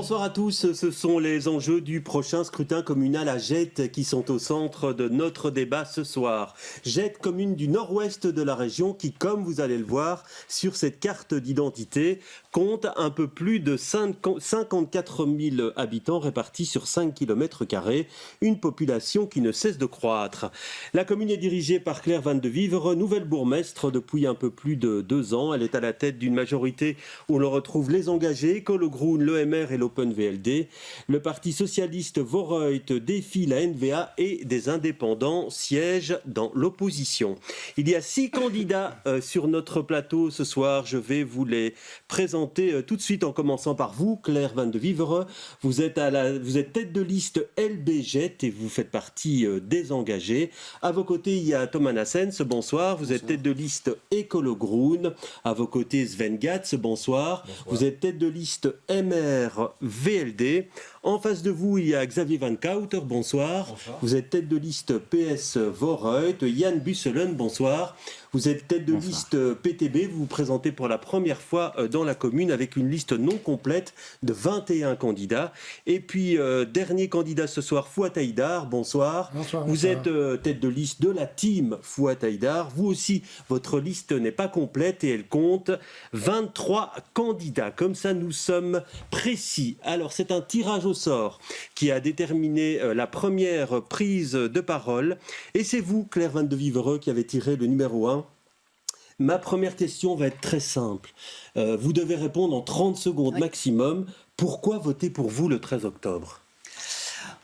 Bonsoir à tous, ce sont les enjeux du prochain scrutin communal à Gette qui sont au centre de notre débat ce soir. Gette, commune du nord-ouest de la région qui, comme vous allez le voir sur cette carte d'identité, compte un peu plus de 54 000 habitants répartis sur 5 km², une population qui ne cesse de croître. La commune est dirigée par Claire Van de Vivre, nouvelle bourgmestre depuis un peu plus de 2 ans. Elle est à la tête d'une majorité où l'on retrouve les engagés, Ecolo Groen, l'EMR et l'Open VLD. Le Parti socialiste Vooruit défie la NVA et des indépendants siègent dans l'opposition. Il y a 6 candidats sur notre plateau ce soir. Je vais vous les présenter tout de suite en commençant par vous, Claire Van de Vivre. Vous êtes tête de liste LB Gette et vous faites partie des engagés. À vos côtés, il y a Thomas Nassens. Bonsoir. Vous êtes tête de liste Ecolo Groen. À vos côtés, Sven Gatz. Bonsoir. Vous êtes tête de liste MR VLD. En face de vous, il y a Xavier Van Kouter, bonsoir. Bonsoir. Vous êtes tête de liste PS Vooruit. Jan Busselen, bonsoir. Vous êtes tête de liste PTB. Vous vous présentez pour la première fois dans la commune avec une liste non complète de 21 candidats. Et puis, dernier candidat ce soir, Fouad Haïdar, bonsoir. Bonsoir. Vous êtes tête de liste de la team Fouad Haïdar. Vous aussi, votre liste n'est pas complète et elle compte 23 candidats. Comme ça, nous sommes précis. Alors, c'est un tirage au sort qui a déterminé la première prise de parole. Et c'est vous, Claire Van de Vivre, qui avez tiré le numéro 1. Ma première question va être très simple. Vous devez répondre en 30 secondes maximum. Pourquoi voter pour vous le 13 octobre ?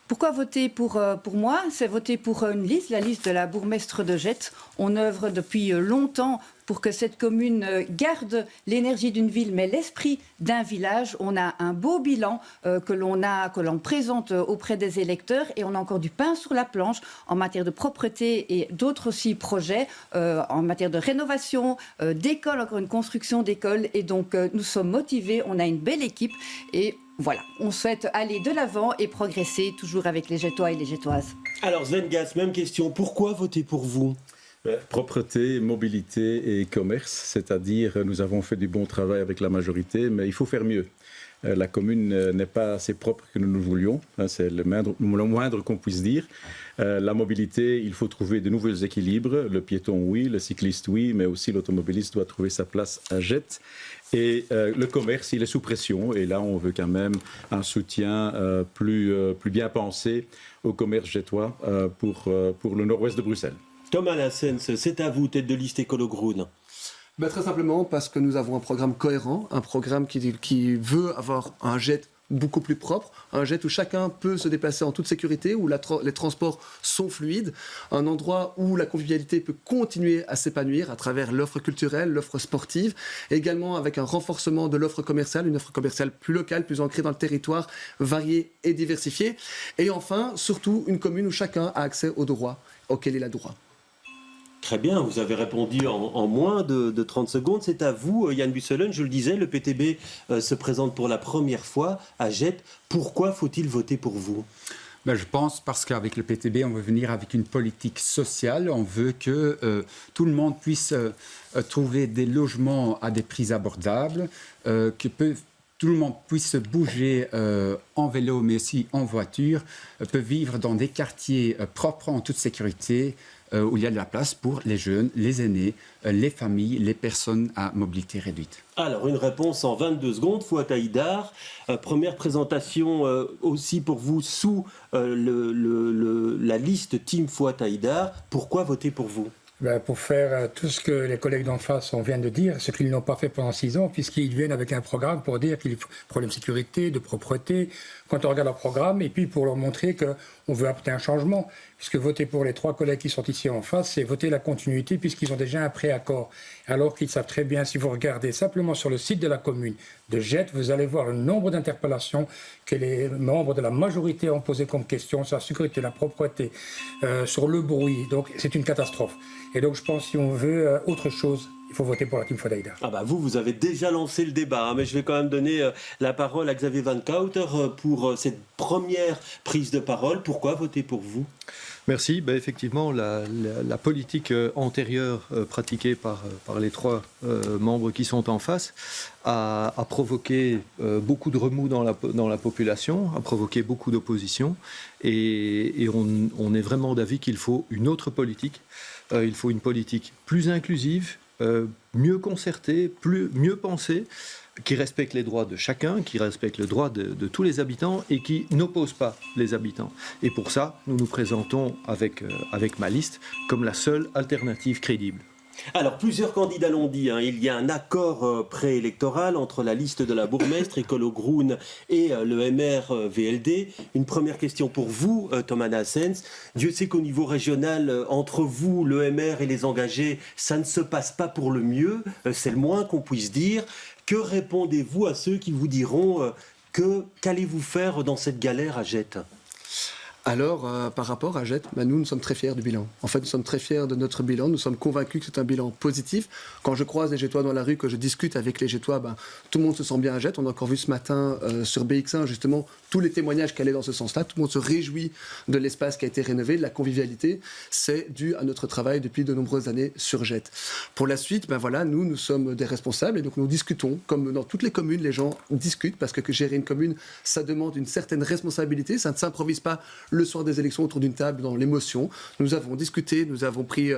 Pourquoi voter pour moi ? C'est voter pour une liste, la liste de la bourgmestre de Gette. On œuvre depuis longtemps pour que cette commune garde l'énergie d'une ville, mais l'esprit d'un village. On a un beau bilan que l'on présente auprès des électeurs et on a encore du pain sur la planche en matière de propreté et d'autres aussi projets en matière de rénovation, d'école, encore une construction d'école. Et donc nous sommes motivés, on a une belle équipe et voilà, on souhaite aller de l'avant et progresser toujours avec les Gettois et les Gettoises. Alors Sven Gatz, même question, pourquoi voter pour vous ? Propreté, mobilité et commerce, c'est-à-dire nous avons fait du bon travail avec la majorité, mais il faut faire mieux. La commune n'est pas assez propre que nous voulions, c'est le moindre qu'on puisse dire. La mobilité, il faut trouver de nouveaux équilibres. Le piéton, oui, le cycliste, oui, mais aussi l'automobiliste doit trouver sa place à Gette. Et le commerce, il est sous pression. Et là, on veut quand même un soutien plus bien pensé au commerce gettois pour le nord-ouest de Bruxelles. Thomas Nassens, c'est à vous, tête de liste Ecolo Groen. Très simplement parce que nous avons un programme cohérent, un programme qui veut avoir un Gette beaucoup plus propre, un Gette où chacun peut se déplacer en toute sécurité, où les transports sont fluides, un endroit où la convivialité peut continuer à s'épanouir à travers l'offre culturelle, l'offre sportive, également avec un renforcement de l'offre commerciale, une offre commerciale plus locale, plus ancrée dans le territoire, variée et diversifiée. Et enfin, surtout, une commune où chacun a accès aux droits auxquels il a droit. Très bien, vous avez répondu en moins de 30 secondes. C'est à vous, Jan Busselen. Je le disais, le PTB se présente pour la première fois à Gette. Pourquoi faut-il voter pour vous ? Je pense parce qu'avec le PTB, on veut venir avec une politique sociale. On veut que tout le monde puisse trouver des logements à des prix abordables, tout le monde puisse bouger en vélo, mais aussi en voiture, peut vivre dans des quartiers propres en toute sécurité, où il y a de la place pour les jeunes, les aînés, les familles, les personnes à mobilité réduite. Alors, une réponse en 22 secondes. Fouad Haïdar, première présentation aussi pour vous sous la liste Team Fouad Haïdar. Pourquoi voter pour vous ? Pour faire tout ce que les collègues d'en face viennent de dire, ce qu'ils n'ont pas fait pendant 6 ans, puisqu'ils viennent avec un programme pour dire qu'il y a problème de sécurité, de propreté, quand on regarde leur programme, et puis pour leur montrer qu'on veut apporter un changement, puisque voter pour les 3 collègues qui sont ici en face, c'est voter la continuité, puisqu'ils ont déjà un préaccord, alors qu'ils savent très bien, si vous regardez simplement sur le site de la commune de Gette, vous allez voir le nombre d'interpellations que les membres de la majorité ont posées comme question sur la sécurité, la propreté, sur le bruit, donc c'est une catastrophe. Et donc je pense que si on veut autre chose, il faut voter pour la team Fouad Haïdar. Vous avez déjà lancé le débat, mais je vais quand même donner la parole à Xavier Van Kouter pour cette première prise de parole. Pourquoi voter pour vous ? Merci. Effectivement, la politique antérieure pratiquée par les trois membres qui sont en face a provoqué beaucoup de remous dans la population, a provoqué beaucoup d'opposition. Et on est vraiment d'avis qu'il faut une autre politique. Il faut une politique plus inclusive, mieux concertée, mieux pensée, qui respecte les droits de chacun, qui respecte le droit de tous les habitants et qui n'oppose pas les habitants. Et pour ça, nous nous présentons avec ma liste comme la seule alternative crédible. Alors, plusieurs candidats l'ont dit, il y a un accord préélectoral entre la liste de la bourgmestre, Écolo Groen, et le MR VLD. Une première question pour vous, Thomas Nassens. Dieu sait qu'au niveau régional, entre vous, le MR et les engagés, ça ne se passe pas pour le mieux, c'est le moins qu'on puisse dire. Que répondez-vous à ceux qui vous diront qu'allez-vous faire dans cette galère à Gette ? Alors, par rapport à Gette, nous sommes très fiers du bilan. En fait, nous sommes très fiers de notre bilan. Nous sommes convaincus que c'est un bilan positif. Quand je croise les Gettois dans la rue, que je discute avec les Gettois, tout le monde se sent bien à Gette. On a encore vu ce matin sur BX1, justement, tous les témoignages qui allaient dans ce sens-là. Tout le monde se réjouit de l'espace qui a été rénové, de la convivialité. C'est dû à notre travail depuis de nombreuses années sur Gette. Pour la suite, nous sommes des responsables et donc nous discutons. Comme dans toutes les communes, les gens discutent parce que gérer une commune, ça demande une certaine responsabilité. Ça ne s'improvise pas le soir des élections autour d'une table dans l'émotion. Nous avons discuté, nous avons pris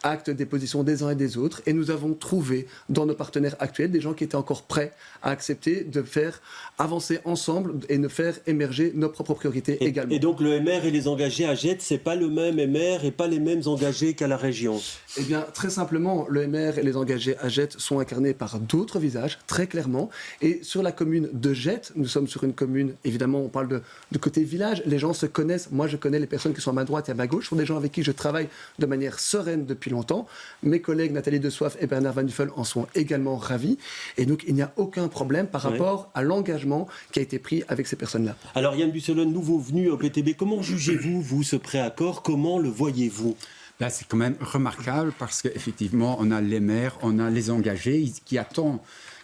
acte des positions des uns et des autres et nous avons trouvé dans nos partenaires actuels des gens qui étaient encore prêts à accepter de faire avancer ensemble et de faire émerger nos propres priorités également. Et donc le MR et les engagés à Gette, c'est pas le même MR et pas les mêmes engagés qu'à la région? Eh bien, très simplement, le MR et les engagés à Gette sont incarnés par d'autres visages, très clairement. Et sur la commune de Gette, nous sommes sur une commune, évidemment, on parle de côté village, les gens se connaissent. Moi, je connais les personnes qui sont à ma droite et à ma gauche, ce sont des gens avec qui je travaille de manière sereine depuis longtemps. Mes collègues Nathalie Dessoif et Bernard Van Nuffel en sont également ravis. Et donc, il n'y a aucun problème par rapport à l'engagement qui a été pris avec ces personnes-là. Alors, Yann Busselen, nouveau venu au PTB, comment jugez-vous, vous, ce préaccord? Comment le voyez-vous? Là, c'est quand même remarquable parce qu'effectivement, on a les maires, on a les engagés qui attendent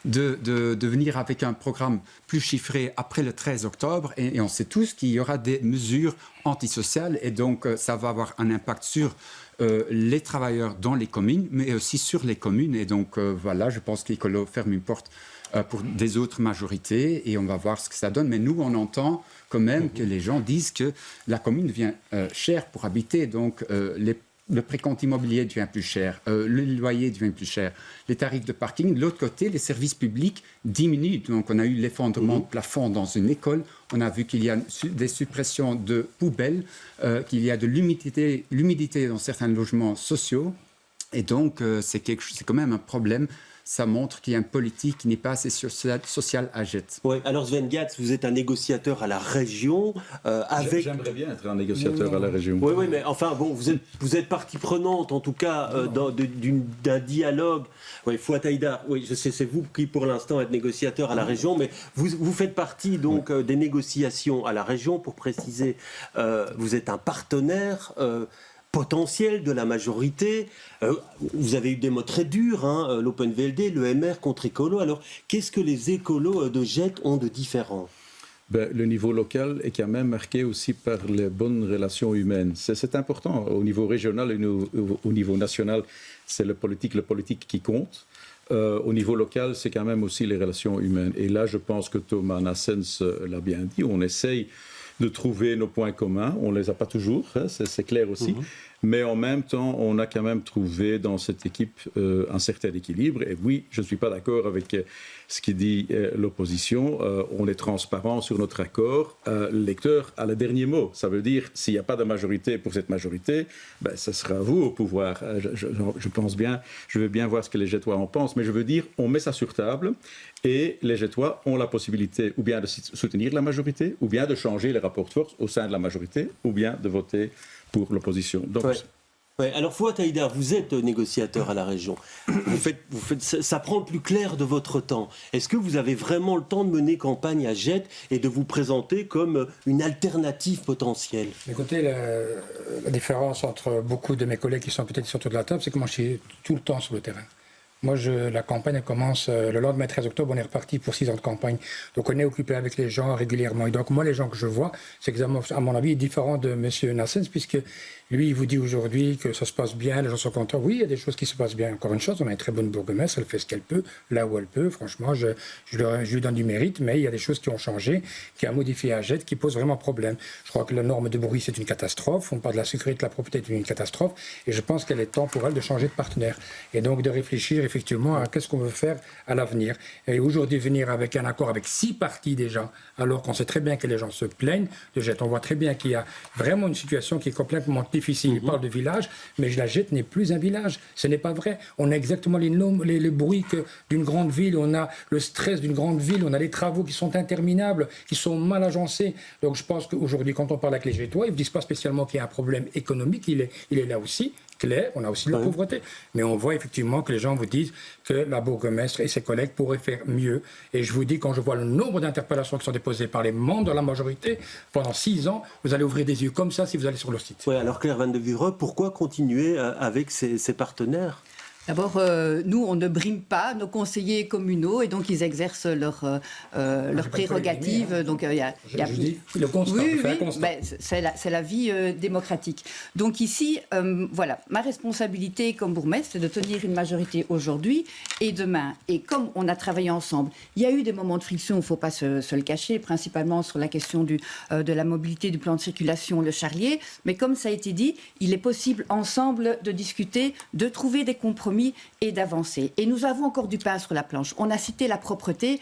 de venir avec un programme plus chiffré après le 13 octobre. Et on sait tous qu'il y aura des mesures antisociales et donc ça va avoir un impact sur les travailleurs dans les communes, mais aussi sur les communes. Et donc voilà, je pense qu'Écolo ferme une porte pour des autres majorités et on va voir ce que ça donne. Mais nous, on entend quand même que les gens disent que la commune devient chère pour habiter, donc le précompte immobilier devient plus cher, le loyer devient plus cher, les tarifs de parking. De l'autre côté, les services publics diminuent. Donc, on a eu l'effondrement de plafond dans une école. On a vu qu'il y a des suppressions de poubelles, qu'il y a de l'humidité dans certains logements sociaux. Et donc, c'est quand même un problème. Ça montre qu'il y a une politique qui n'est pas assez sociale à Gette. Oui, alors Sven Gatz, vous êtes un négociateur à la région. J'aimerais bien être un négociateur à la région. Oui, mais enfin, bon, vous êtes partie prenante, en tout cas, d'un dialogue. Oui, Fouad Haïdar, oui, je sais, c'est vous qui, pour l'instant, êtes négociateur à la région, mais vous faites partie, donc, des négociations à la région. Pour préciser, vous êtes un partenaire potentiel de la majorité. Vous avez eu des mots très durs, l'Open VLD, le MR contre Écolo. Alors, qu'est-ce que les écolos de Gette ont de différent? Le niveau local est quand même marqué aussi par les bonnes relations humaines. C'est important. Au niveau régional et au niveau national, c'est le politique qui compte. Au niveau local, c'est quand même aussi les relations humaines. Et là, je pense que Thomas Nassens l'a bien dit, on essaye de trouver nos points communs. On ne les a pas toujours, c'est clair aussi. Mais en même temps, on a quand même trouvé dans cette équipe un certain équilibre. Et oui, je ne suis pas d'accord avec ce qui dit l'opposition. On est transparent sur notre accord. L'électeur a le dernier mot. Ça veut dire, s'il n'y a pas de majorité pour cette majorité, ce sera vous au pouvoir. Je pense bien, je veux bien voir ce que les Gettois en pensent. Mais je veux dire, on met ça sur table. Et les Gettois ont la possibilité ou bien de soutenir la majorité, ou bien de changer les rapports de force au sein de la majorité, ou bien de voter pour l'opposition. Donc, alors, Fouad Haïdar, vous êtes négociateur à la région. Ça prend le plus clair de votre temps. Est-ce que vous avez vraiment le temps de mener campagne à Gette et de vous présenter comme une alternative potentielle? Écoutez, la différence entre beaucoup de mes collègues qui sont peut-être sur autour de la table, c'est que moi, je suis tout le temps sur le terrain. Moi, la campagne elle commence le lendemain 13 octobre, on est reparti pour 6 ans de campagne. Donc, on est occupé avec les gens régulièrement. Et donc, moi, les gens que je vois, c'est que, à mon avis, différent de M. Nassens, puisqu'il Lui, il vous dit aujourd'hui que ça se passe bien, les gens sont contents. Oui, il y a des choses qui se passent bien. Encore une chose, on a une très bonne bourgmestre, elle fait ce qu'elle peut, là où elle peut. Franchement, je lui donne du mérite, mais il y a des choses qui ont changé, qui a modifié Agette, qui posent vraiment problème. Je crois que la norme de bruit, c'est une catastrophe. On parle de la sécurité de la propriété, c'est une catastrophe. Et je pense qu'il est temps pour elle de changer de partenaire. Et donc de réfléchir effectivement à qu'est-ce qu'on veut faire à l'avenir. Et aujourd'hui, venir avec un accord avec 6 parties déjà, alors qu'on sait très bien que les gens se plaignent de Gette. On voit très bien qu'il y a vraiment une situation qui est complètement difficile. Il parle de village, mais la Gette n'est plus un village. Ce n'est pas vrai. On a exactement les bruits d'une grande ville, on a le stress d'une grande ville, on a les travaux qui sont interminables, qui sont mal agencés. Donc je pense qu'aujourd'hui, quand on parle avec les Gettois, ils ne disent pas spécialement qu'il y a un problème économique, il est là aussi. Clair, on a aussi de la pauvreté. Mais on voit effectivement que les gens vous disent que la bourgmestre et ses collègues pourraient faire mieux. Et je vous dis, quand je vois le nombre d'interpellations qui sont déposées par les membres de la majorité, pendant 6 ans, vous allez ouvrir des yeux comme ça si vous allez sur leur site. Oui, alors Claire Van de Vivre, pourquoi continuer avec ces partenaires ? D'abord, nous, on ne brime pas nos conseillers communaux et donc ils exercent leurs prérogatives. Donc, je dis le constat, oui, un constat. Ben, c'est la vie démocratique. Donc ici, voilà, ma responsabilité comme bourgmestre, c'est de tenir une majorité aujourd'hui et demain. Et comme on a travaillé ensemble, il y a eu des moments de friction, il ne faut pas se le cacher, principalement sur la question de la mobilité, du plan de circulation, le charlier. Mais comme ça a été dit, il est possible ensemble de discuter, de trouver des compromis et d'avancer. Et nous avons encore du pain sur la planche. On a cité la propreté.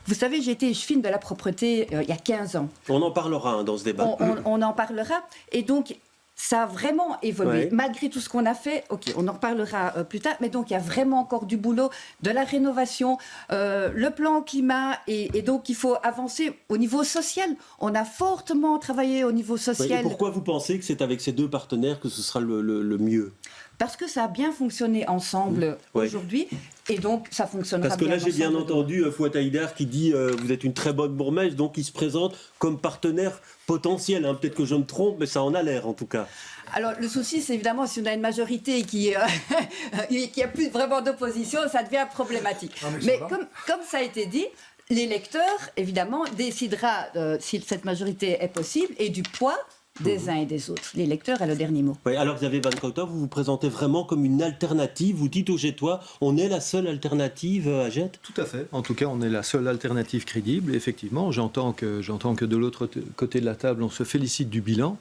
Vous savez, j'ai été échevine de la propreté il y a 15 ans. On en parlera dans ce débat. On en parlera. Et donc, ça a vraiment évolué. Ouais. Malgré tout ce qu'on a fait, ok, on en reparlera plus tard, mais donc il y a vraiment encore du boulot, de la rénovation, le plan climat, et donc il faut avancer au niveau social. On a fortement travaillé au niveau social. Et pourquoi vous pensez que c'est avec ces 2 partenaires que ce sera le mieux ? Parce que ça a bien fonctionné ensemble aujourd'hui, et donc ça fonctionnera bien. Parce que là, j'ai bien ensemble. entendu Fouad Haïdar qui dit vous êtes une très bonne bourgmestre, donc il se présente comme partenaire potentiel. Hein. Peut-être que je me trompe, mais ça en a l'air en tout cas. Alors le souci, c'est évidemment si on a une majorité qui a plus vraiment d'opposition, ça devient problématique. Mais comme ça a été dit, l'électeur, évidemment, décidera si cette majorité est possible et du poids des uns et des autres. L'électeur a le dernier mot. Oui, alors Xavier Van Cotter, vous vous présentez vraiment comme une alternative. Vous dites aux Gettois, on est la seule alternative à Gette ? Tout à fait. En tout cas, on est la seule alternative crédible. Effectivement, j'entends que de l'autre côté de la table, on se félicite du bilan.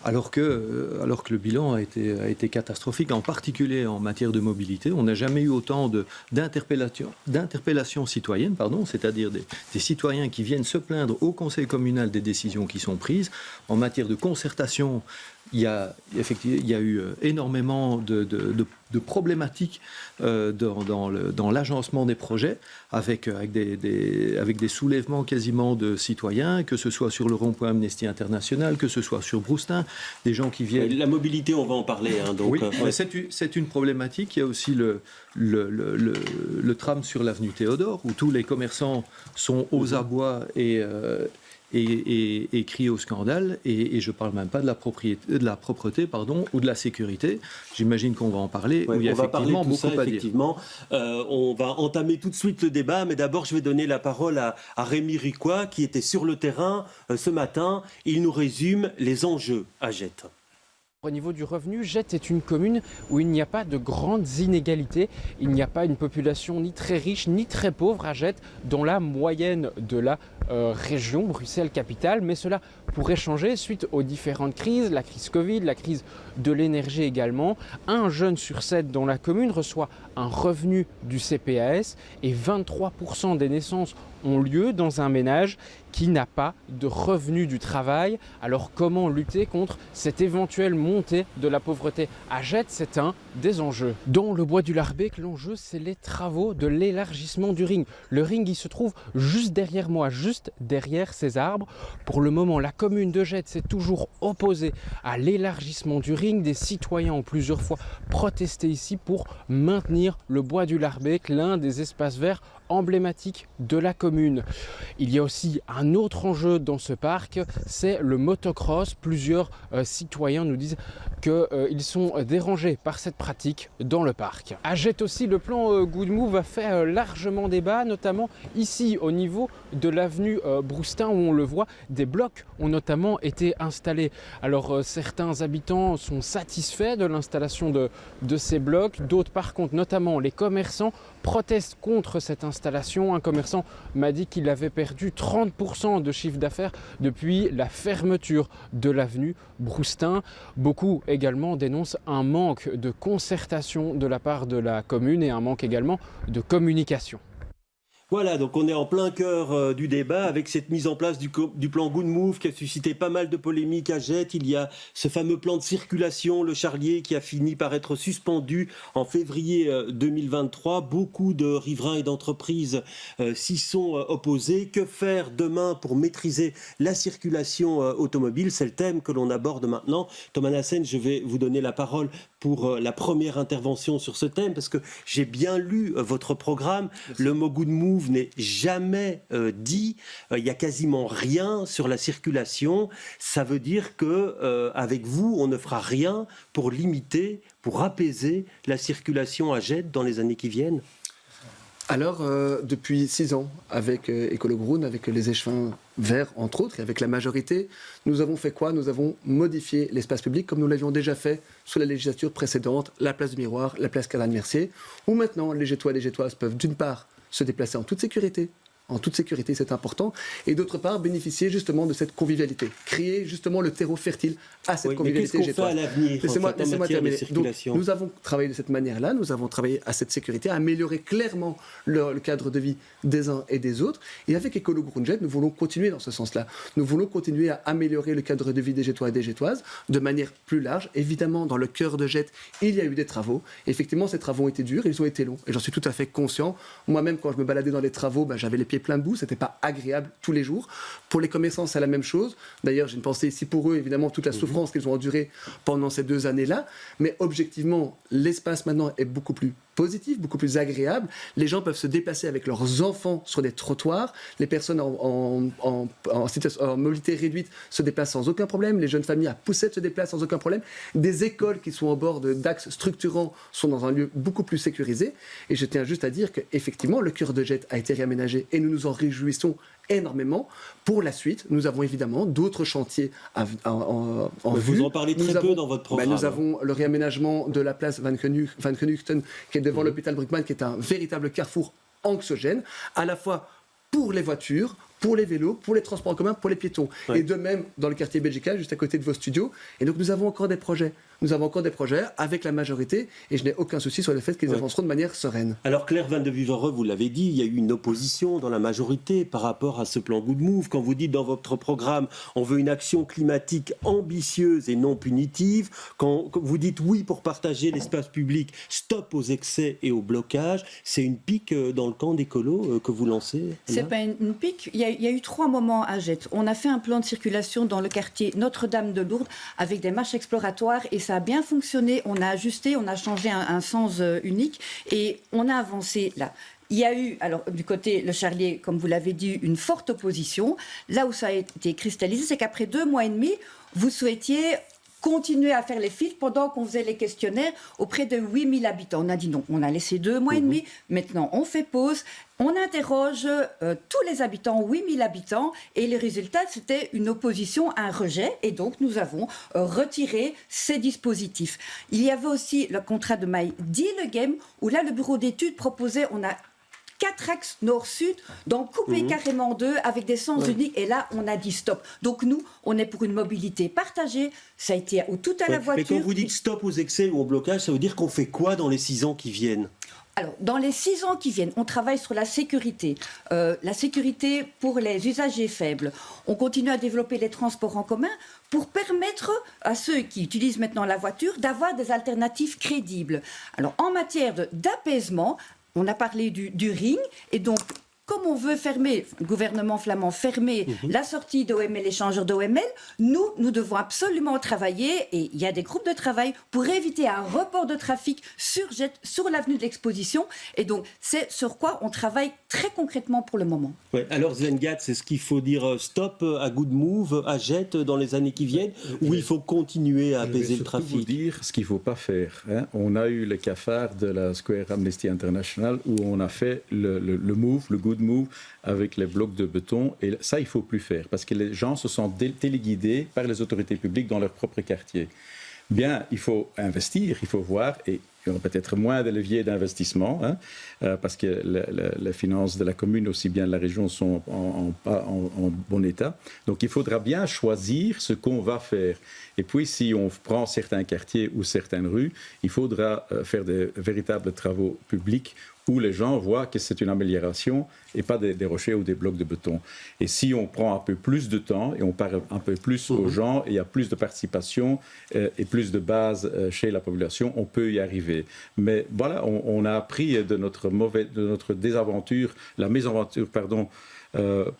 Alors que le bilan a été catastrophique, en particulier en matière de mobilité. On n'a jamais eu autant d'interpellations citoyennes, c'est-à-dire des citoyens qui viennent se plaindre au conseil communal des décisions qui sont prises. En matière de concertation, il y a eu énormément de problématiques dans l'agencement des projets, avec des soulèvements quasiment de citoyens, que ce soit sur le rond-point Amnesty International, que ce soit sur Broustin, des gens qui viennent... La mobilité, on va en parler. Hein, donc, oui, c'est une problématique. Il y a aussi le tram sur l'avenue Théodore, où tous les commerçants sont aux abois et crient au scandale, et je ne parle même pas de la propreté ou de la sécurité. J'imagine qu'on va en parler, ouais, où il y a effectivement beaucoup à dire. On va entamer tout de suite le débat, mais d'abord je vais donner la parole à Rémi Ricois, qui était sur le terrain ce matin. Il nous résume les enjeux à Gette. Au niveau du revenu, Gette est une commune où il n'y a pas de grandes inégalités. Il n'y a pas une population ni très riche ni très pauvre à Gette, dont la moyenne de la région, Bruxelles-Capitale. Mais cela pourrait changer suite aux différentes crises, la crise Covid, la crise de l'énergie également. Un jeune sur 7 dans la commune reçoit un revenu du CPAS et 23% des naissances ont lieu dans un ménage qui n'a pas de revenu du travail. Alors comment lutter contre cette éventuelle montée de la pauvreté à Gette? C'est un des enjeux. Dans le bois du Larbec, l'enjeu c'est les travaux de l'élargissement du ring. Le ring il se trouve juste derrière moi, juste derrière ces arbres. Pour le moment, la commune de Gette s'est toujours opposée à l'élargissement du ring. Des citoyens ont plusieurs fois protesté ici pour maintenir le bois du Larbec, l'un des espaces verts emblématique de la commune. Il y a aussi un autre enjeu dans ce parc, c'est le motocross. Plusieurs citoyens nous disent qu'ils sont dérangés par cette pratique dans le parc. À Gette aussi, le plan Good Move a fait largement débat, notamment ici au niveau de l'avenue Broustin, où on le voit, des blocs ont notamment été installés. Alors certains habitants sont satisfaits de l'installation de ces blocs, d'autres par contre, notamment les commerçants, protestent contre cette installation. Un commerçant m'a dit qu'il avait perdu 30% de chiffre d'affaires depuis la fermeture de l'avenue Broustin. Beaucoup également dénoncent un manque de concertation de la part de la commune et un manque également de communication. Voilà, donc on est en plein cœur du débat avec cette mise en place du plan Good Move qui a suscité pas mal de polémiques à Gette. Il y a ce fameux plan de circulation, le Charlier, qui a fini par être suspendu en février 2023. Beaucoup de riverains et d'entreprises s'y sont opposés. Que faire demain pour maîtriser la circulation automobile? C'est le thème que l'on aborde maintenant. Thomas Nassen, je vais vous donner la parole pour la première intervention sur ce thème, parce que j'ai bien lu votre programme. Merci. Le mot Good Move n'est jamais dit. Il n'y a quasiment rien sur la circulation. Ça veut dire que avec vous, on ne fera rien pour limiter, pour apaiser la circulation à Gette dans les années qui viennent. Alors, depuis 6 ans, avec Écolo Groen, avec les échevins verts, entre autres, et avec la majorité, nous avons fait quoi? Nous avons modifié l'espace public, comme nous l'avions déjà fait sous la législature précédente, la place du Miroir, la place Canal-Mercier, où maintenant les Gettois et les Gettoises peuvent d'une part se déplacer en toute sécurité, c'est important, et d'autre part bénéficier justement de cette convivialité, créer justement le terreau fertile à cette convivialité. Mais qu'est-ce qu'on fait à l'avenir Laissez-moi terminer. Donc, nous avons travaillé de cette manière-là, nous avons travaillé à cette sécurité, à améliorer clairement le cadre de vie des uns et des autres, et avec Écolo Groen Gette, nous voulons continuer dans ce sens-là. Nous voulons continuer à améliorer le cadre de vie des Gettois et des Gettoises de manière plus large. Évidemment, dans le cœur de Gette, il y a eu des travaux. Effectivement, ces travaux ont été durs, ils ont été longs, et j'en suis tout à fait conscient. Moi-même, quand je me baladais dans les travaux, j'avais les pieds plein de boue, c'était pas agréable tous les jours. Pour les commerçants, c'est la même chose. D'ailleurs, j'ai une pensée ici pour eux, évidemment, toute la souffrance qu'ils ont endurée pendant ces 2 années-là. Mais objectivement, l'espace maintenant est beaucoup plus positif, beaucoup plus agréable. Les gens peuvent se déplacer avec leurs enfants sur des trottoirs. Les personnes en mobilité réduite se déplacent sans aucun problème. Les jeunes familles à poussette se déplacent sans aucun problème. Des écoles qui sont au bord d'axes structurants sont dans un lieu beaucoup plus sécurisé. Et je tiens juste à dire qu'effectivement, le cœur de Gette a été réaménagé et nous nous en réjouissons énormément. Pour la suite, nous avons évidemment d'autres chantiers en vue. Vous en parlez très peu dans votre programme. Nous avons le réaménagement de la place Van Genuchten qui est devant l'hôpital Bruckmann, qui est un véritable carrefour anxiogène, à la fois pour les voitures, pour les vélos, pour les transports en commun, pour les piétons. Ouais. Et de même dans le quartier Belgical, juste à côté de vos studios. Et donc nous avons encore des projets. Nous avons encore des projets avec la majorité et je n'ai aucun souci sur le fait qu'ils avanceront de manière sereine. Alors Claire Van de Vivereux, vous l'avez dit, il y a eu une opposition dans la majorité par rapport à ce plan Good Move. Quand vous dites dans votre programme, on veut une action climatique ambitieuse et non punitive, quand vous dites oui pour partager l'espace public, stop aux excès et au blocage, c'est une pique dans le camp d'écolo que vous lancez? C'est pas une pique. Il y a eu 3 moments à Gette. On a fait un plan de circulation dans le quartier Notre-Dame de Lourdes avec des marches exploratoires et ça a bien fonctionné. On a ajusté, on a changé un sens unique et on a avancé là. Il y a eu, alors du côté Le Charlier, comme vous l'avez dit, une forte opposition. Là où ça a été cristallisé, c'est qu'après 2 mois et demi, vous souhaitiez continuer à faire les files pendant qu'on faisait les questionnaires auprès de 8000 habitants. On a dit non, on a laissé 2 mois et demi, maintenant on fait pause, on interroge tous les habitants, 8000 habitants, et les résultats, c'était une opposition, un rejet, et donc nous avons retiré ces dispositifs. Il y avait aussi le contrat de maille Deal-Game, où là le bureau d'études proposait, on a 4 axes nord-sud, donc coupés carrément en 2 avec des sens uniques. Et là, on a dit stop. Donc nous, on est pour une mobilité partagée. Ça a été tout à la voiture. Mais quand vous dites stop aux excès ou au blocage, ça veut dire qu'on fait quoi dans les 6 ans qui viennent ? Alors, dans les 6 ans qui viennent, on travaille sur la sécurité pour les usagers faibles. On continue à développer les transports en commun pour permettre à ceux qui utilisent maintenant la voiture d'avoir des alternatives crédibles. Alors, en matière d'apaisement, on a parlé du ring, et donc comme on veut fermer, le gouvernement flamand fermer la sortie d'OML, l'échangeur d'OML, nous devons absolument travailler, et il y a des groupes de travail pour éviter un report de trafic sur Jet, sur l'avenue de l'Exposition. Et donc, c'est sur quoi on travaille très concrètement pour le moment. Ouais, alors Zengat, c'est ce qu'il faut dire stop à Good Move, à Jet dans les années qui viennent, ou il faut continuer à apaiser le trafic? Je vais surtout vous dire ce qu'il ne faut pas faire. Hein. On a eu le cafard de la Square Amnesty International où on a fait le move, le good move, avec les blocs de béton. Et ça, il ne faut plus faire parce que les gens se sont téléguidés par les autorités publiques dans leur propre quartier. Bien, il faut investir, il faut voir, et il y aura peut-être moins de leviers d'investissement, hein, parce que les finances de la commune, aussi bien de la région, sont en bon état. Donc, il faudra bien choisir ce qu'on va faire. Et puis, si on prend certains quartiers ou certaines rues, il faudra faire de véritables travaux publics où les gens voient que c'est une amélioration et pas des rochers ou des blocs de béton. Et si on prend un peu plus de temps et on parle un peu plus aux gens et il y a plus de participation et plus de base chez la population, on peut y arriver. Mais voilà, on a appris de notre désaventure, la mésaventure, pardon,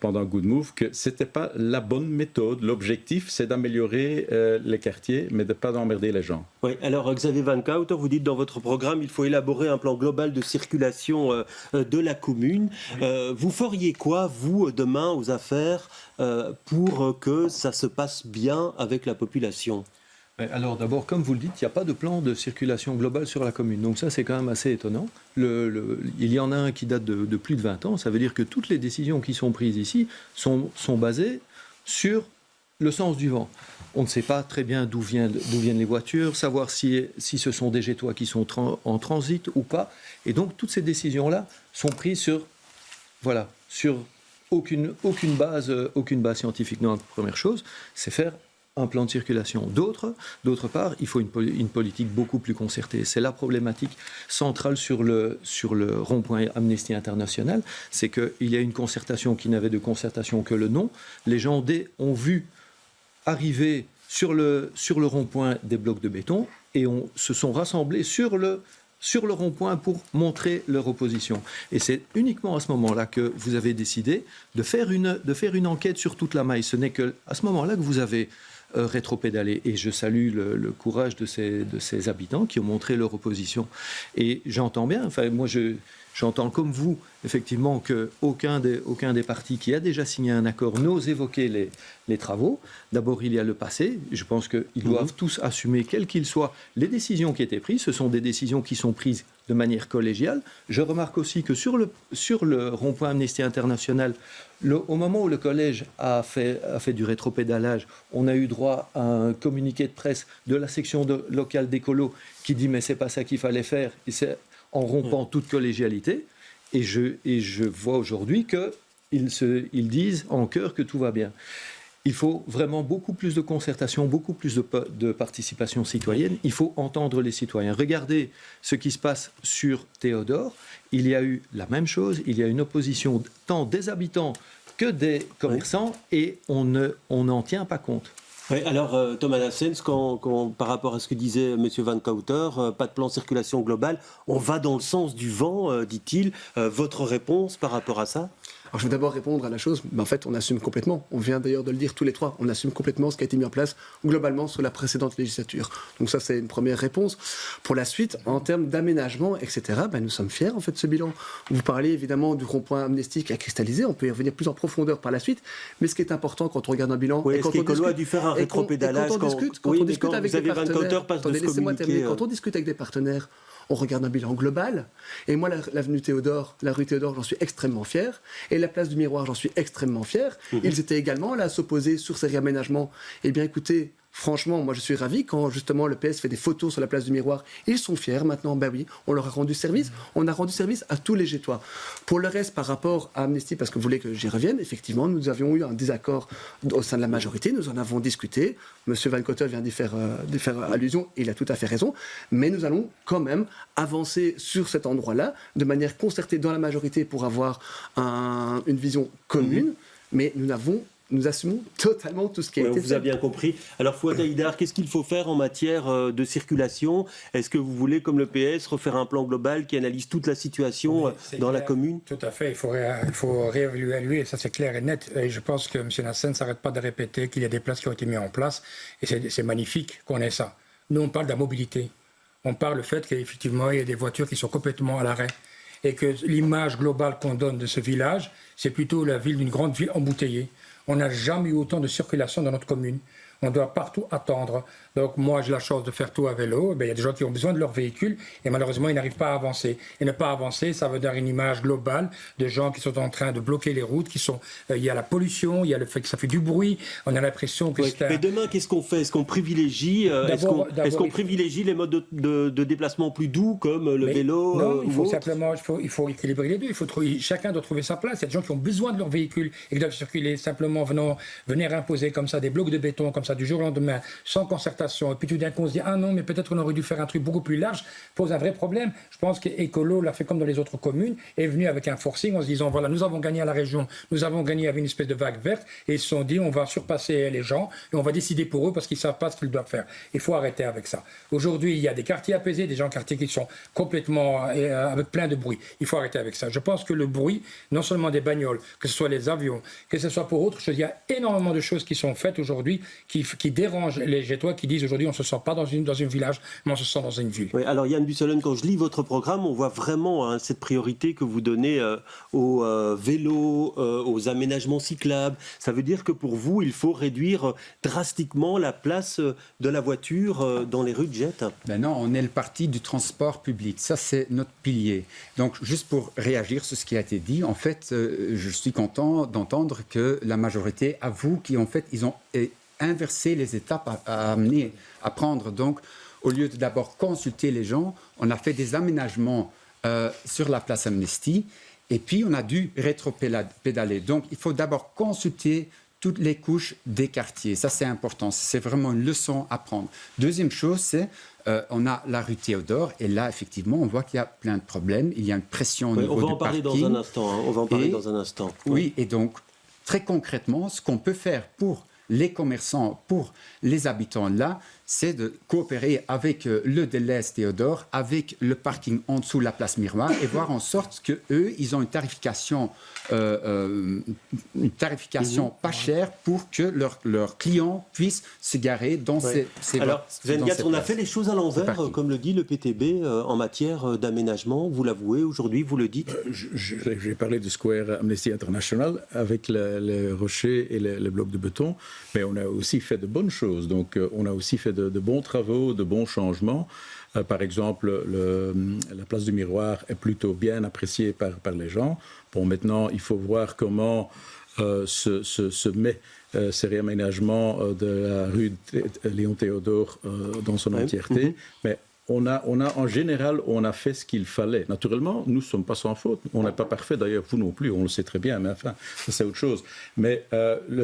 pendant Good Move, que ce n'était pas la bonne méthode. L'objectif, c'est d'améliorer les quartiers, mais de ne pas emmerder les gens. Oui, alors Xavier Van Cauter, vous dites dans votre programme il faut élaborer un plan global de circulation de la commune. Vous feriez quoi, vous, demain, aux affaires, pour que ça se passe bien avec la population ? Alors d'abord, comme vous le dites, il n'y a pas de plan de circulation globale sur la commune. Donc ça, c'est quand même assez étonnant. Il y en a un qui date de plus de 20 ans. Ça veut dire que toutes les décisions qui sont prises ici sont basées sur le sens du vent. On ne sait pas très bien d'où viennent les voitures, savoir si ce sont des Jettois qui sont en transit ou pas. Et donc toutes ces décisions-là sont prises sur aucune base scientifique. Donc, la première chose, c'est faire un plan de circulation. D'autre part, il faut une politique beaucoup plus concertée. C'est la problématique centrale sur le rond-point Amnesty International, c'est qu'il y a une concertation qui n'avait de concertation que le nom. Les gens ont vu arriver sur le rond-point des blocs de béton et se sont rassemblés sur le rond-point pour montrer leur opposition. Et c'est uniquement à ce moment-là que vous avez décidé de faire une enquête sur toute la maille. Ce n'est qu'à ce moment-là que vous avez rétropédaler. Et je salue le courage de ces habitants qui ont montré leur opposition. Et j'entends bien, enfin moi j'entends comme vous, effectivement, qu'aucun des partis qui a déjà signé un accord n'ose évoquer les travaux. D'abord, il y a le passé. Je pense qu'ils doivent tous assumer, quelles qu'ils soient, les décisions qui étaient prises. Ce sont des décisions qui sont prises de manière collégiale. Je remarque aussi que sur le rond-point Amnesty International, au moment où le collège a fait du rétropédalage, on a eu droit à un communiqué de presse de la section locale d'écolo qui dit « mais c'est pas ça qu'il fallait faire ». C'est en rompant toute collégialité. Et je vois aujourd'hui qu'ils disent en chœur que tout va bien. Il faut vraiment beaucoup plus de concertation, beaucoup plus de participation citoyenne. Il faut entendre les citoyens. Regardez ce qui se passe sur Théodore. Il y a eu la même chose. Il y a une opposition tant des habitants que des commerçants et on n'en tient pas compte. Oui, alors Thomas Nassens, par rapport à ce que disait M. Van Cauter, pas de plan de circulation globale, on va dans le sens du vent, dit-il. Votre réponse par rapport à ça ? Alors, je vais d'abord répondre à la chose, mais en fait, on assume complètement. On vient d'ailleurs de le dire tous les trois. On assume complètement ce qui a été mis en place globalement sur la précédente législature. Donc ça, c'est une première réponse. Pour la suite, en termes d'aménagement, etc., nous sommes fiers, en fait, de ce bilan. Vous parlez évidemment du rond-point Amnesty qui a cristallisé. On peut y revenir plus en profondeur par la suite. Mais ce qui est important quand on regarde un bilan... Oui, est-ce qu'Écolo a dû faire un rétropédalage quand on discute avec des partenaires... Attendez, laissez-moi terminer. Quand on discute avec des partenaires, on regarde un bilan global. Et moi, l'avenue Théodore, la rue Théodore, j'en suis extrêmement fier. Et la place du Miroir, j'en suis extrêmement fier. Ils étaient également là à s'opposer sur ces réaménagements. Eh bien, écoutez, franchement, moi, je suis ravi quand, justement, le PS fait des photos sur la place du Miroir. Ils sont fiers maintenant. Ben oui, on leur a rendu service. On a rendu service à tous les Jettois. Pour le reste, par rapport à Amnesty, parce que vous voulez que j'y revienne, effectivement, nous avions eu un désaccord au sein de la majorité. Nous en avons discuté. Monsieur Van Cauter vient d'y faire allusion. Il a tout à fait raison. Mais nous allons quand même avancer sur cet endroit-là de manière concertée dans la majorité pour avoir une vision commune. Mais nous n'avons nous assumons totalement tout ce qui a été On fait. vous a bien compris. Alors Fouad Haïdar, qu'est-ce qu'il faut faire en matière de circulation? Est-ce que vous voulez, comme le PS, refaire un plan global qui analyse toute la situation dans la commune? Tout à fait, il faut réévaluer, ça c'est clair et net. Et je pense que M. Nassen ne s'arrête pas de répéter qu'il y a des places qui ont été mises en place, et c'est magnifique qu'on ait ça. Nous, on parle de la mobilité. On parle du fait qu'effectivement, il y a des voitures qui sont complètement à l'arrêt. Et que l'image globale qu'on donne de ce village, c'est plutôt la ville d'une grande ville embouteillée. On n'a jamais eu autant de circulation dans notre commune. On doit partout attendre. Donc moi, j'ai la chance de faire tout à vélo. Il y a des gens qui ont besoin de leur véhicule et malheureusement, ils n'arrivent pas à avancer. Et ne pas avancer, ça veut dire une image globale de gens qui sont en train de bloquer les routes, il y a la pollution, il y a le fait que ça fait du bruit. On a l'impression que c'est un... Mais demain, qu'est-ce qu'on fait? Est-ce qu'on privilégie, privilégie les modes de déplacement plus doux comme le vélo? Non, il faut équilibrer les deux. Chacun doit trouver sa place. Il y a des gens qui ont besoin de leur véhicule et qui doivent circuler simplement venir imposer comme ça des blocs de béton comme ça du jour au lendemain sans concertation. Et puis tout d'un coup on se dit ah non mais peut-être on aurait dû faire un truc beaucoup plus large, pose un vrai problème. Je pense qu'Écolo l'a fait comme dans les autres communes, est venu avec un forcing en se disant voilà nous avons gagné à la région, nous avons gagné avec une espèce de vague verte et ils se sont dit on va surpasser les gens et on va décider pour eux parce qu'ils ne savent pas ce qu'ils doivent faire. Il faut arrêter avec ça. Aujourd'hui il y a des quartiers apaisés, des gens quartiers qui sont complètement avec plein de bruit. Il faut arrêter avec ça. Je pense que le bruit, non seulement des bagnoles, que ce soit les avions, que ce soit pour autre chose, il y a énormément de choses qui sont faites aujourd'hui qui dérangent les Gétois qui disent aujourd'hui on ne se sent pas dans un village, mais on se sent dans une ville. Oui, alors Yann Bussolen, quand je lis votre programme, on voit vraiment cette priorité que vous donnez aux vélos, aux aménagements cyclables. Ça veut dire que pour vous, il faut réduire drastiquement la place de la voiture dans les rues de Jette? Ben non, on est le parti du transport public. Ça, c'est notre pilier. Donc, juste pour réagir sur ce qui a été dit, en fait, je suis content d'entendre que la majorité avoue qu'en fait, ils ont inverser les étapes à prendre. Donc, au lieu de d'abord consulter les gens, on a fait des aménagements sur la place Amnesty et puis on a dû rétro-pédaler. Donc, il faut d'abord consulter toutes les couches des quartiers. Ça, c'est important. C'est vraiment une leçon à prendre. Deuxième chose, c'est on a la rue Théodore et là, effectivement, on voit qu'il y a plein de problèmes. Il y a une pression au niveau du parking. On va en parler dans un instant. Oui, et donc, très concrètement, ce qu'on peut faire pour les commerçants, pour les habitants là, c'est de coopérer avec le Deleuze Théodore, avec le parking en dessous de la place Miroir et voir en sorte qu'eux, ils ont une tarification pas chère pour que leurs clients puissent se garer dans ces Alors, Zengat, on a fait les choses à l'envers, comme le dit le PTB, en matière d'aménagement. Vous l'avouez aujourd'hui, vous le dites. J'ai parlé du Square Amnesty International avec le rocher et le bloc de béton, mais on a aussi fait de bonnes choses. Donc, on a aussi fait de bons travaux, de bons changements. Par exemple, la place du Miroir est plutôt bien appréciée par les gens. Bon, maintenant, il faut voir comment se met ces réaménagements de la rue Léon Théodore dans son entièreté. Mais on a en général, on a fait ce qu'il fallait. Naturellement, nous ne sommes pas sans faute. On n'est pas parfait, d'ailleurs, vous non plus, on le sait très bien, mais enfin, c'est autre chose. Mais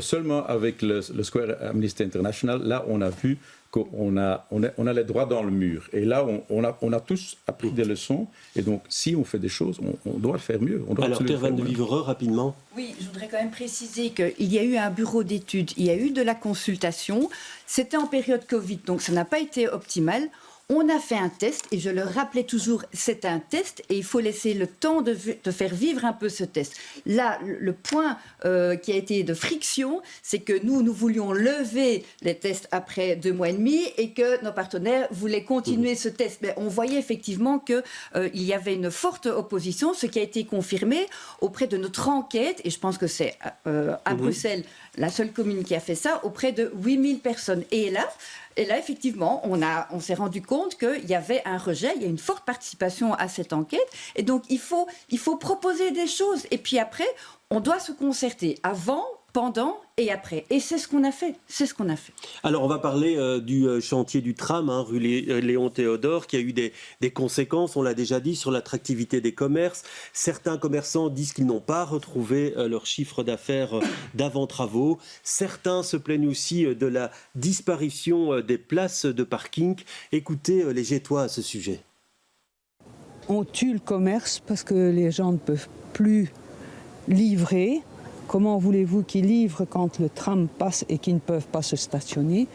seulement avec le Square Amnesty International, là, on a vu qu'on a les droits dans le mur. Et là, on a tous appris des leçons. Et donc, si on fait des choses, on doit le faire mieux. Alors, Terre Van de Vivereux, rapidement. Oui, je voudrais quand même préciser qu'il y a eu un bureau d'études, il y a eu de la consultation. C'était en période Covid, donc ça n'a pas été optimal. On a fait un test, et je le rappelais toujours, c'est un test, et il faut laisser le temps de faire vivre un peu ce test. Là, le point qui a été de friction, c'est que nous voulions lever les tests après 2 mois et demi, et que nos partenaires voulaient continuer ce test. Mais on voyait effectivement qu'il y avait une forte opposition, ce qui a été confirmé auprès de notre enquête, et je pense que c'est à Bruxelles la seule commune qui a fait ça, auprès de 8000 personnes. Et là, effectivement, on s'est rendu compte qu'il y avait un rejet, il y a une forte participation à cette enquête. Et donc, il faut proposer des choses. Et puis après, on doit se concerter avant, pendant et après. Et c'est ce qu'on a fait. Alors, on va parler du chantier du tram, rue Léon Théodore, qui a eu des conséquences, on l'a déjà dit, sur l'attractivité des commerces. Certains commerçants disent qu'ils n'ont pas retrouvé leur chiffre d'affaires d'avant-travaux. Certains se plaignent aussi de la disparition des places de parking. Écoutez les Gétois à ce sujet. On tue le commerce parce que les gens ne peuvent plus livrer comment voulez-vous qu'ils livrent quand le tram passe et qu'ils ne peuvent pas se stationner?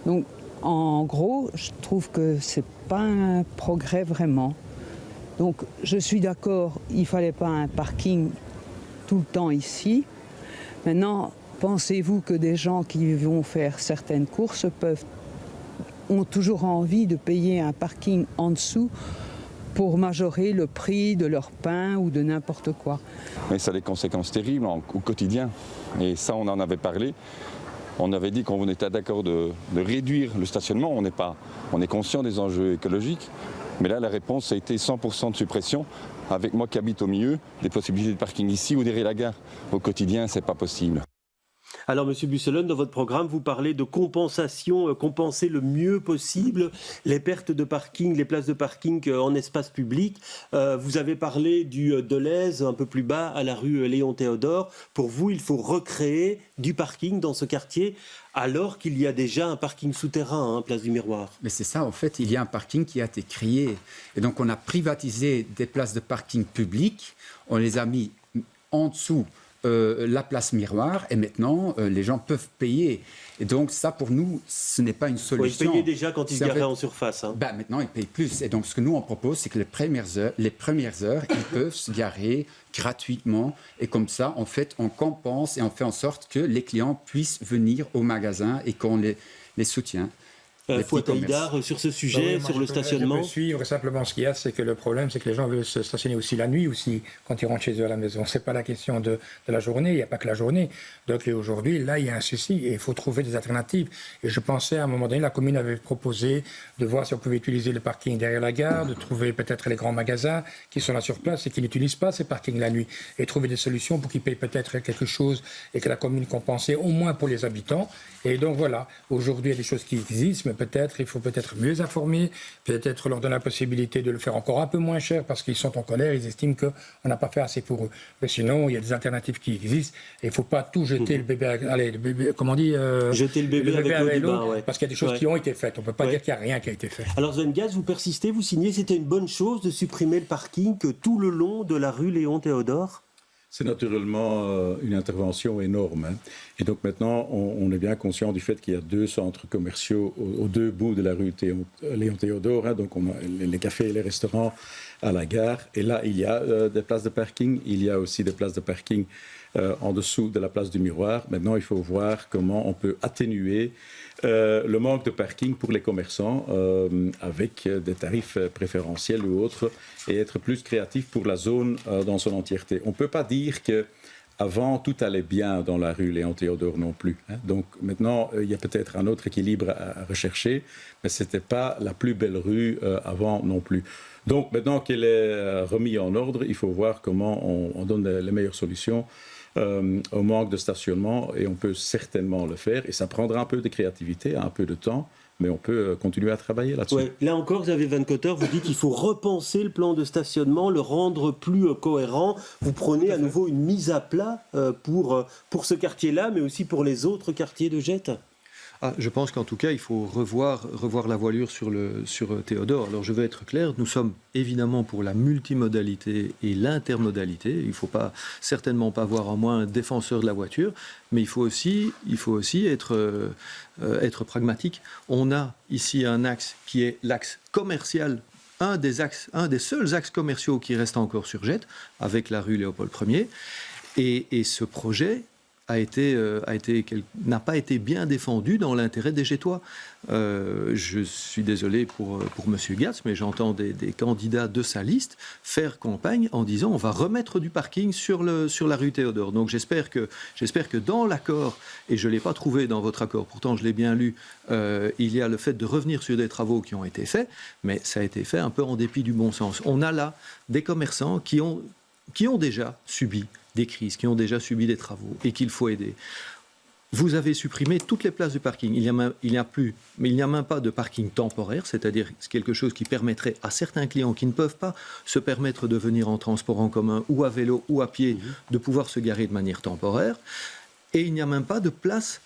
Donc, en gros, je trouve que ce n'est pas un progrès vraiment. Donc, je suis d'accord, il ne fallait pas un parking tout le temps ici. Maintenant, pensez-vous que des gens qui vont faire certaines courses ont toujours envie de payer un parking en dessous pour majorer le prix de leur pain ou de n'importe quoi? Mais ça a des conséquences terribles au quotidien. Et ça, on en avait parlé. On avait dit qu'on était d'accord de réduire le stationnement. On est conscient des enjeux écologiques. Mais là, la réponse a été 100% de suppression. Avec moi qui habite au milieu, des possibilités de parking ici ou derrière la gare. Au quotidien, c'est pas possible. Alors, Monsieur Busselon, dans votre programme, vous parlez de compensation, compenser le mieux possible les pertes de parking, les places de parking en espace public. Vous avez parlé du Deleuze, un peu plus bas, à la rue Léon Théodore. Pour vous, il faut recréer du parking dans ce quartier, alors qu'il y a déjà un parking souterrain, place du Miroir. Mais c'est ça, en fait, il y a un parking qui a été créé. Et donc, on a privatisé des places de parking publiques, on les a mis en dessous la place Miroir, et maintenant, les gens peuvent payer. Et donc, ça, pour nous, ce n'est pas une solution. Ils payaient déjà quand ils garaient en surface. Maintenant, ils payent plus. Et donc, ce que nous, on propose, c'est que les premières heures, ils peuvent se garer gratuitement. Et comme ça, en fait, on compense et on fait en sorte que les clients puissent venir au magasin et qu'on les soutient. Fouad Haïdar, sur ce sujet, sur le stationnement. Je peux suivre. Simplement, ce qu'il y a, c'est que le problème, c'est que les gens veulent se stationner aussi la nuit, aussi, quand ils rentrent chez eux à la maison. Ce n'est pas la question de la journée, il n'y a pas que la journée. Donc aujourd'hui, là, il y a un souci et il faut trouver des alternatives. Et je pensais, à un moment donné, la commune avait proposé de voir si on pouvait utiliser le parking derrière la gare, de trouver peut-être les grands magasins qui sont là sur place et qui n'utilisent pas ces parkings la nuit, et trouver des solutions pour qu'ils payent peut-être quelque chose et que la commune compense au moins pour les habitants. Et donc voilà, aujourd'hui, il y a des choses qui existent, mais il faut peut-être mieux informer, peut-être leur donner la possibilité de le faire encore un peu moins cher parce qu'ils sont en colère, ils estiment qu'on n'a pas fait assez pour eux. Mais sinon, il y a des alternatives qui existent et il ne faut pas tout jeter le bébé, comment on dit jeter le bébé avec l'eau, parce qu'il y a des choses qui ont été faites. On ne peut pas dire qu'il n'y a rien qui a été fait. Alors Sven Gaz, vous persistez, vous signez, c'était une bonne chose de supprimer le parking tout le long de la rue Léon Théodore? C'est naturellement une intervention énorme. Et donc maintenant, on est bien conscient du fait qu'il y a 2 centres commerciaux aux 2 bouts de la rue Léon Théodore. Donc on a les cafés et les restaurants à la gare. Et là, il y a des places de parking. Il y a aussi des places de parking en dessous de la place du Miroir. Maintenant, il faut voir comment on peut atténuer le manque de parking pour les commerçants avec des tarifs préférentiels ou autres et être plus créatif pour la zone dans son entièreté. On ne peut pas dire qu'avant tout allait bien dans la rue Léon Théodore non plus. Donc maintenant, il y a peut-être un autre équilibre à rechercher, mais ce n'était pas la plus belle rue avant non plus. Donc maintenant qu'elle est remise en ordre, il faut voir comment on donne les meilleures solutions au manque de stationnement, et on peut certainement le faire, et ça prendra un peu de créativité, un peu de temps, mais on peut continuer à travailler là-dessus. Ouais. Là encore, Xavier Van Cotter, vous dites qu'il faut repenser le plan de stationnement, le rendre plus cohérent. Vous prenez à nouveau une mise à plat pour ce quartier-là, mais aussi pour les autres quartiers de Gette. Je pense qu'en tout cas, il faut revoir la voilure sur Théodore. Alors, je veux être clair, nous sommes évidemment pour la multimodalité et l'intermodalité. Il ne faut certainement pas voir en moi un défenseur de la voiture, mais il faut aussi être pragmatique. On a ici un axe qui est l'axe commercial, un des seuls axes commerciaux qui reste encore sur Gette, avec la rue Léopold Ier. Et ce projet n'a pas été bien défendu dans l'intérêt des Gettois. Je suis désolé pour M. Gatz, mais j'entends des candidats de sa liste faire campagne en disant on va remettre du parking sur la rue Théodore. Donc j'espère que dans l'accord, et je ne l'ai pas trouvé dans votre accord, pourtant je l'ai bien lu, il y a le fait de revenir sur des travaux qui ont été faits, mais ça a été fait un peu en dépit du bon sens. On a là des commerçants qui ont déjà subi des crises, qui ont déjà subi des travaux et qu'il faut aider. Vous avez supprimé toutes les places de parking. Il n'y a même pas de parking temporaire, c'est-à-dire quelque chose qui permettrait à certains clients qui ne peuvent pas se permettre de venir en transport en commun ou à vélo ou à pied, de pouvoir se garer de manière temporaire. Et il n'y a même pas de place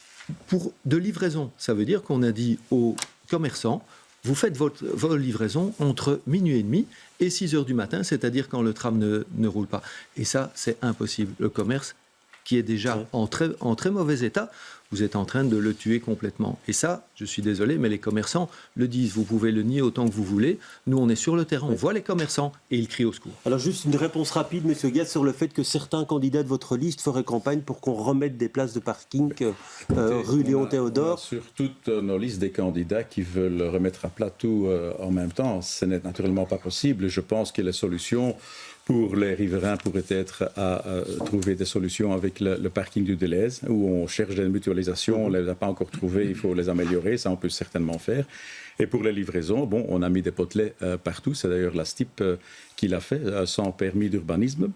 de livraison. Ça veut dire qu'on a dit aux commerçants, vous faites votre livraison entre minuit et demi et 6 heures du matin, c'est-à-dire quand le tram ne roule pas. Et ça, c'est impossible. Le commerce qui est déjà en très mauvais état, vous êtes en train de le tuer complètement. Et ça, je suis désolé, mais les commerçants le disent. Vous pouvez le nier autant que vous voulez. Nous, on est sur le terrain, on voit les commerçants et ils crient au secours. Alors juste une réponse rapide, M. Gass, sur le fait que certains candidats de votre liste feraient campagne pour qu'on remette des places de parking rue Léon Théodore. Sur toutes nos listes des candidats qui veulent remettre à plat tout en même temps. Ce n'est naturellement pas possible. Je pense que les solutions pour les riverains pourraient être à trouver des solutions avec le parking du Deleuze, où on cherche des mutualisations, on ne les a pas encore trouvées, il faut les améliorer, ça on peut certainement faire. Et pour les livraisons, bon, on a mis des potelets partout, c'est d'ailleurs la STIP qui l'a fait, sans permis d'urbanisme.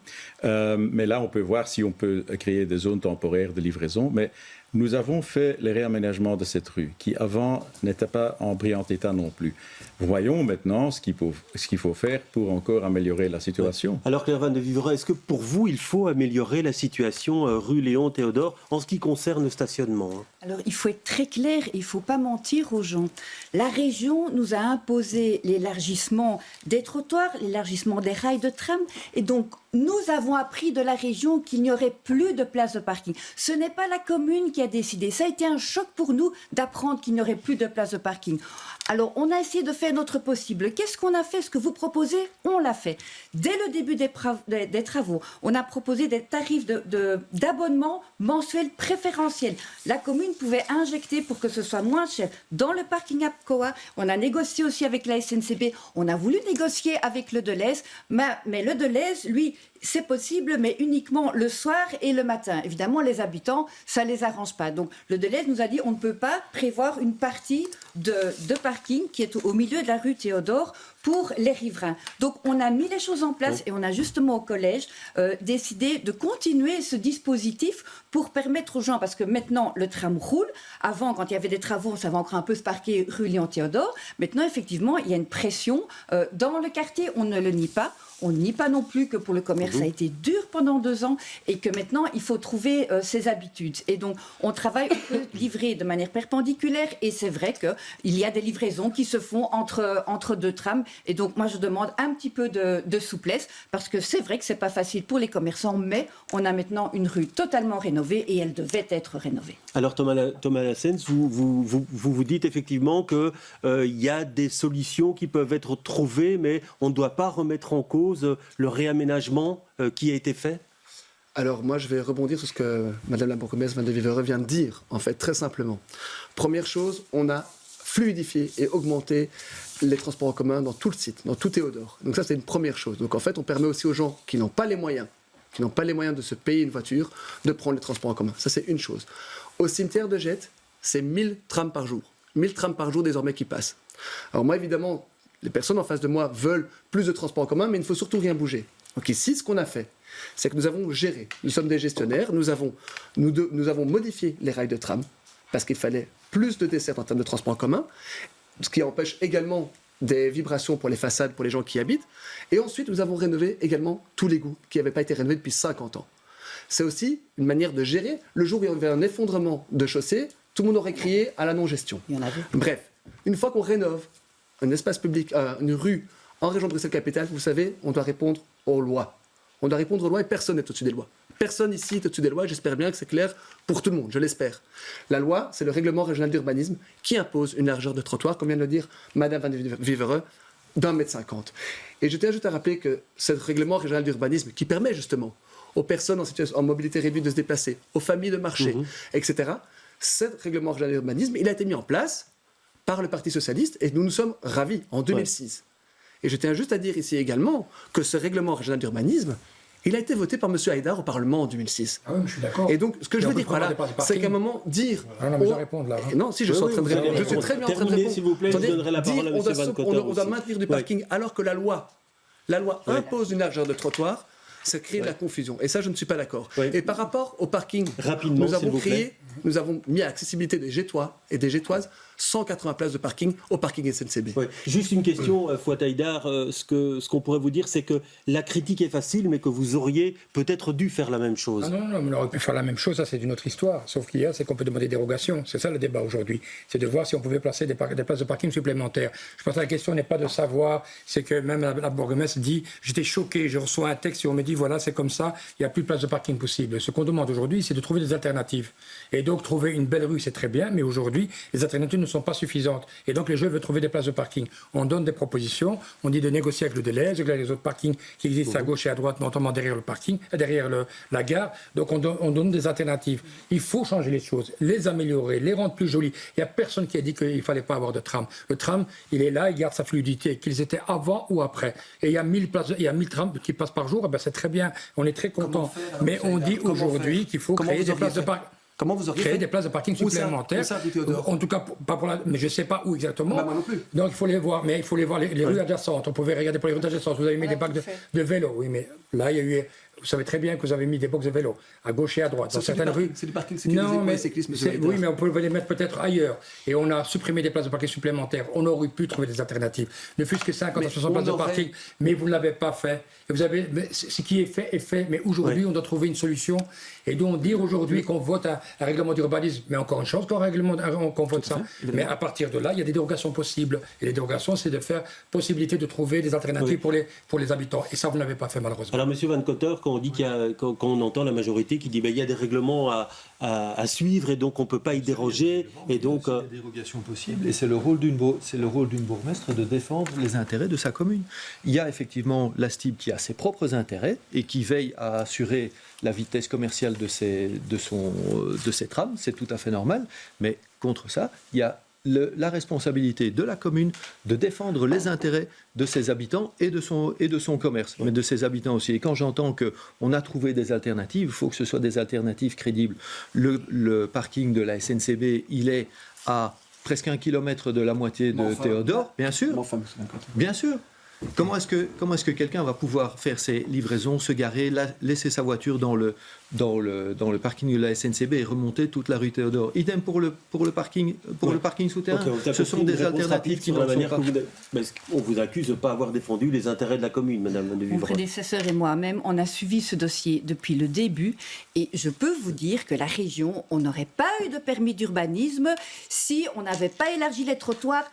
Mais là, on peut voir si on peut créer des zones temporaires de livraison. Mais nous avons fait les réaménagements de cette rue, qui avant n'était pas en brillant état non plus. Voyons maintenant ce qu'il faut faire pour encore améliorer la situation. Alors Claire Van de Vivereux, est-ce que pour vous, il faut améliorer la situation rue Léon Théodore en ce qui concerne le stationnement? Alors il faut être très clair, il ne faut pas mentir aux gens. La région nous a imposé l'élargissement des trottoirs, l'élargissement des rails de tram, et donc nous avons appris de la région qu'il n'y aurait plus de places de parking. Ce n'est pas la commune qui a décidé. Ça a été un choc pour nous d'apprendre qu'il n'y aurait plus de places de parking. Alors, on a essayé de faire notre possible. Qu'est-ce qu'on a fait? Ce que vous proposez, on l'a fait. Dès le début des travaux, on a proposé des tarifs d'abonnement mensuel préférentiels. La commune pouvait injecter pour que ce soit moins cher dans le parking APCOA. On a négocié aussi avec la SNCB. On a voulu négocier avec le Deleuze. Mais le Deleuze, lui, c'est possible, mais uniquement le soir et le matin. Évidemment, les habitants, ça ne les arrange pas. Donc, le Deleuze nous a dit on ne peut pas prévoir une partie de parking qui est au milieu de la rue Théodore pour les riverains. Donc, on a mis les choses en place et on a justement au collège décidé de continuer ce dispositif pour permettre aux gens, parce que maintenant, le tram roule. Avant, quand il y avait des travaux, on savait encore un peu se parquer rue Léon Théodore. Maintenant, effectivement, il y a une pression dans le quartier, on ne le nie pas. On ne nie pas non plus que pour le commerce, ça a été dur pendant 2 ans et que maintenant, il faut trouver ses habitudes. Et donc, on travaille, on peut livrer de manière perpendiculaire et c'est vrai qu'il y a des livraisons qui se font entre 2 trams. Et donc, moi, je demande un petit peu de souplesse parce que c'est vrai que ce n'est pas facile pour les commerçants, mais on a maintenant une rue totalement rénovée et elle devait être rénovée. Alors, Thomas Lassens, vous dites effectivement qu'il y a des solutions qui peuvent être trouvées, mais on ne doit pas remettre en cause le réaménagement qui a été fait? Alors moi je vais rebondir sur ce que Madame la bourgmestre Van de Vivereux vient de dire, en fait, très simplement. Première chose, on a fluidifié et augmenté les transports en commun dans tout le site, dans tout Théodore. Donc ça c'est une première chose. Donc en fait on permet aussi aux gens qui n'ont pas les moyens de se payer une voiture, de prendre les transports en commun. Ça c'est une chose. Au cimetière de Gette, c'est 1000 trams par jour. 1000 trams par jour désormais qui passent. Alors moi évidemment, les personnes en face de moi veulent plus de transports en commun, mais il ne faut surtout rien bouger. Donc ici, ce qu'on a fait, c'est que nous avons géré. Nous sommes des gestionnaires, nous avons modifié les rails de tram, parce qu'il fallait plus de dessertes en termes de transports en commun, ce qui empêche également des vibrations pour les façades, pour les gens qui y habitent. Et ensuite, nous avons rénové également tous les l'égout, qui n'avaient pas été rénovés depuis 50 ans. C'est aussi une manière de gérer. Le jour où il y avait un effondrement de chaussée, tout le monde aurait crié à la non-gestion. Bref, une fois qu'on rénove un espace public, une rue en région de Bruxelles-Capitale, vous savez, on doit répondre aux lois. On doit répondre aux lois et personne n'est au-dessus des lois. Personne ici est au-dessus des lois, j'espère bien que c'est clair pour tout le monde, je l'espère. La loi, c'est le règlement régional d'urbanisme qui impose une largeur de trottoir, comme vient de le dire Madame Van de Vivereux, d'1,50 m. Et je tiens juste à rappeler que ce règlement régional d'urbanisme qui permet justement aux personnes en mobilité réduite de se déplacer, aux familles de marcher, etc., ce règlement régional d'urbanisme, il a été mis en place par le Parti socialiste et nous nous sommes ravis en 2006. Et je tiens juste à dire ici également que ce règlement régional d'urbanisme, il a été voté par M. Haïdar au Parlement en 2006. Ah oui, je suis d'accord. Et donc, ce que je veux dire par là, c'est qu'à un moment, dire... Non, mais je réponds là. Non, si, je suis en train de répondre. Je suis très bien en train de répondre. S'il vous plaît, je donnerai la parole à M. Van Cotter. On doit maintenir du parking alors que la loi impose une largeur de trottoir. Ça crée de la confusion. Et ça, je ne suis pas d'accord. Et par rapport au parking, nous avons mis à l'accessibilité des Gétois et des Gétoises 180 places de parking au parking SNCB. Ouais. Juste une question, Fouad Haïdar, ce qu'on pourrait vous dire, c'est que la critique est facile, mais que vous auriez peut-être dû faire la même chose. Ah non, on aurait pu faire la même chose, ça c'est une autre histoire. Sauf qu'il y a, c'est qu'on peut demander dérogation. C'est ça le débat aujourd'hui. C'est de voir si on pouvait placer des places de parking supplémentaires. Je pense que la question n'est pas de savoir, c'est que même la bourgmestre dit, j'étais choqué, je reçois un texte et on me dit, voilà, c'est comme ça, il n'y a plus de place de parking possible. Ce qu'on demande aujourd'hui, c'est de trouver des alternatives. Et donc trouver une belle rue, c'est très bien, mais aujourd'hui, les alternatives ne sont pas suffisantes. Et donc les jeunes veulent trouver des places de parking. On donne des propositions, on dit de négocier avec le délai, avec les autres parkings qui existent à gauche et à droite, notamment derrière le parking, derrière la gare. Donc on donne des alternatives. Il faut changer les choses, les améliorer, les rendre plus jolies. Il n'y a personne qui a dit qu'il ne fallait pas avoir de tram. Le tram, il est là, il garde sa fluidité, qu'ils étaient avant ou après. Et il y a 1000 trams qui passent par jour, ben c'est très bien, on est très content. Mais on dit aujourd'hui qu'il faut créer des places de parking. Comment vous auriez créer fait des places de parking supplémentaires. En tout cas, pas pour mais je ne sais pas où exactement. Moi non plus. Donc il faut les voir, mais il faut les voir les rues adjacentes. On pouvait regarder pour les rues adjacentes. Vous avez mis des bacs de vélo, oui, mais là il y a eu. Vous savez très bien que vous avez mis des box de vélo à gauche et à droite. Dans certaines rues. C'est du parking sécurisé pour les cyclistes, monsieur. Oui, mais on pouvait les mettre peut-être ailleurs. Et on a supprimé des places de parking supplémentaires. On aurait pu trouver des alternatives. Ne fût-ce que 50 à 60 places de parking. Mais vous ne l'avez pas fait. Et vous avez, ce qui est fait est fait. Mais aujourd'hui, on doit trouver une solution. Et donc dire aujourd'hui qu'on vote un règlement d'urbanisme, mais encore une chance qu'on vote ça. Mais à partir de là, il y a des dérogations possibles. Et les dérogations, c'est de faire possibilité de trouver des alternatives pour les habitants. Et ça, vous ne l'avez pas fait malheureusement. Alors, monsieur Van Cotter, quand on dit quand on entend la majorité qui dit il y a des règlements à suivre et donc on ne peut pas y déroger. Et donc, il y a des dérogations possibles et c'est le rôle d'une bourgmestre de défendre les intérêts de sa commune. Il y a effectivement la STIB qui a ses propres intérêts et qui veille à assurer la vitesse commerciale de ses trams, c'est tout à fait normal, mais contre ça, il y a la responsabilité de la commune de défendre les intérêts de ses habitants et de son commerce, mais de ses habitants aussi. Et quand j'entends qu'on a trouvé des alternatives, il faut que ce soit des alternatives crédibles. Le parking de la SNCB, il est à presque 1 kilomètre de la moitié de Théodore, bien sûr. Bien sûr. Comment est-ce que quelqu'un va pouvoir faire ses livraisons, se garer, laisser sa voiture dans le parking de la SNCB et remonter toute la rue Théodore? Idem pour le parking souterrain. Okay, ce sont des alternatives qui n'en sont pas. On vous accuse de ne pas avoir défendu les intérêts de la commune, Madame de Vivre. Mon prédécesseur et moi-même, on a suivi ce dossier depuis le début et je peux vous dire que la région, on n'aurait pas eu de permis d'urbanisme si on n'avait pas élargi les trottoirs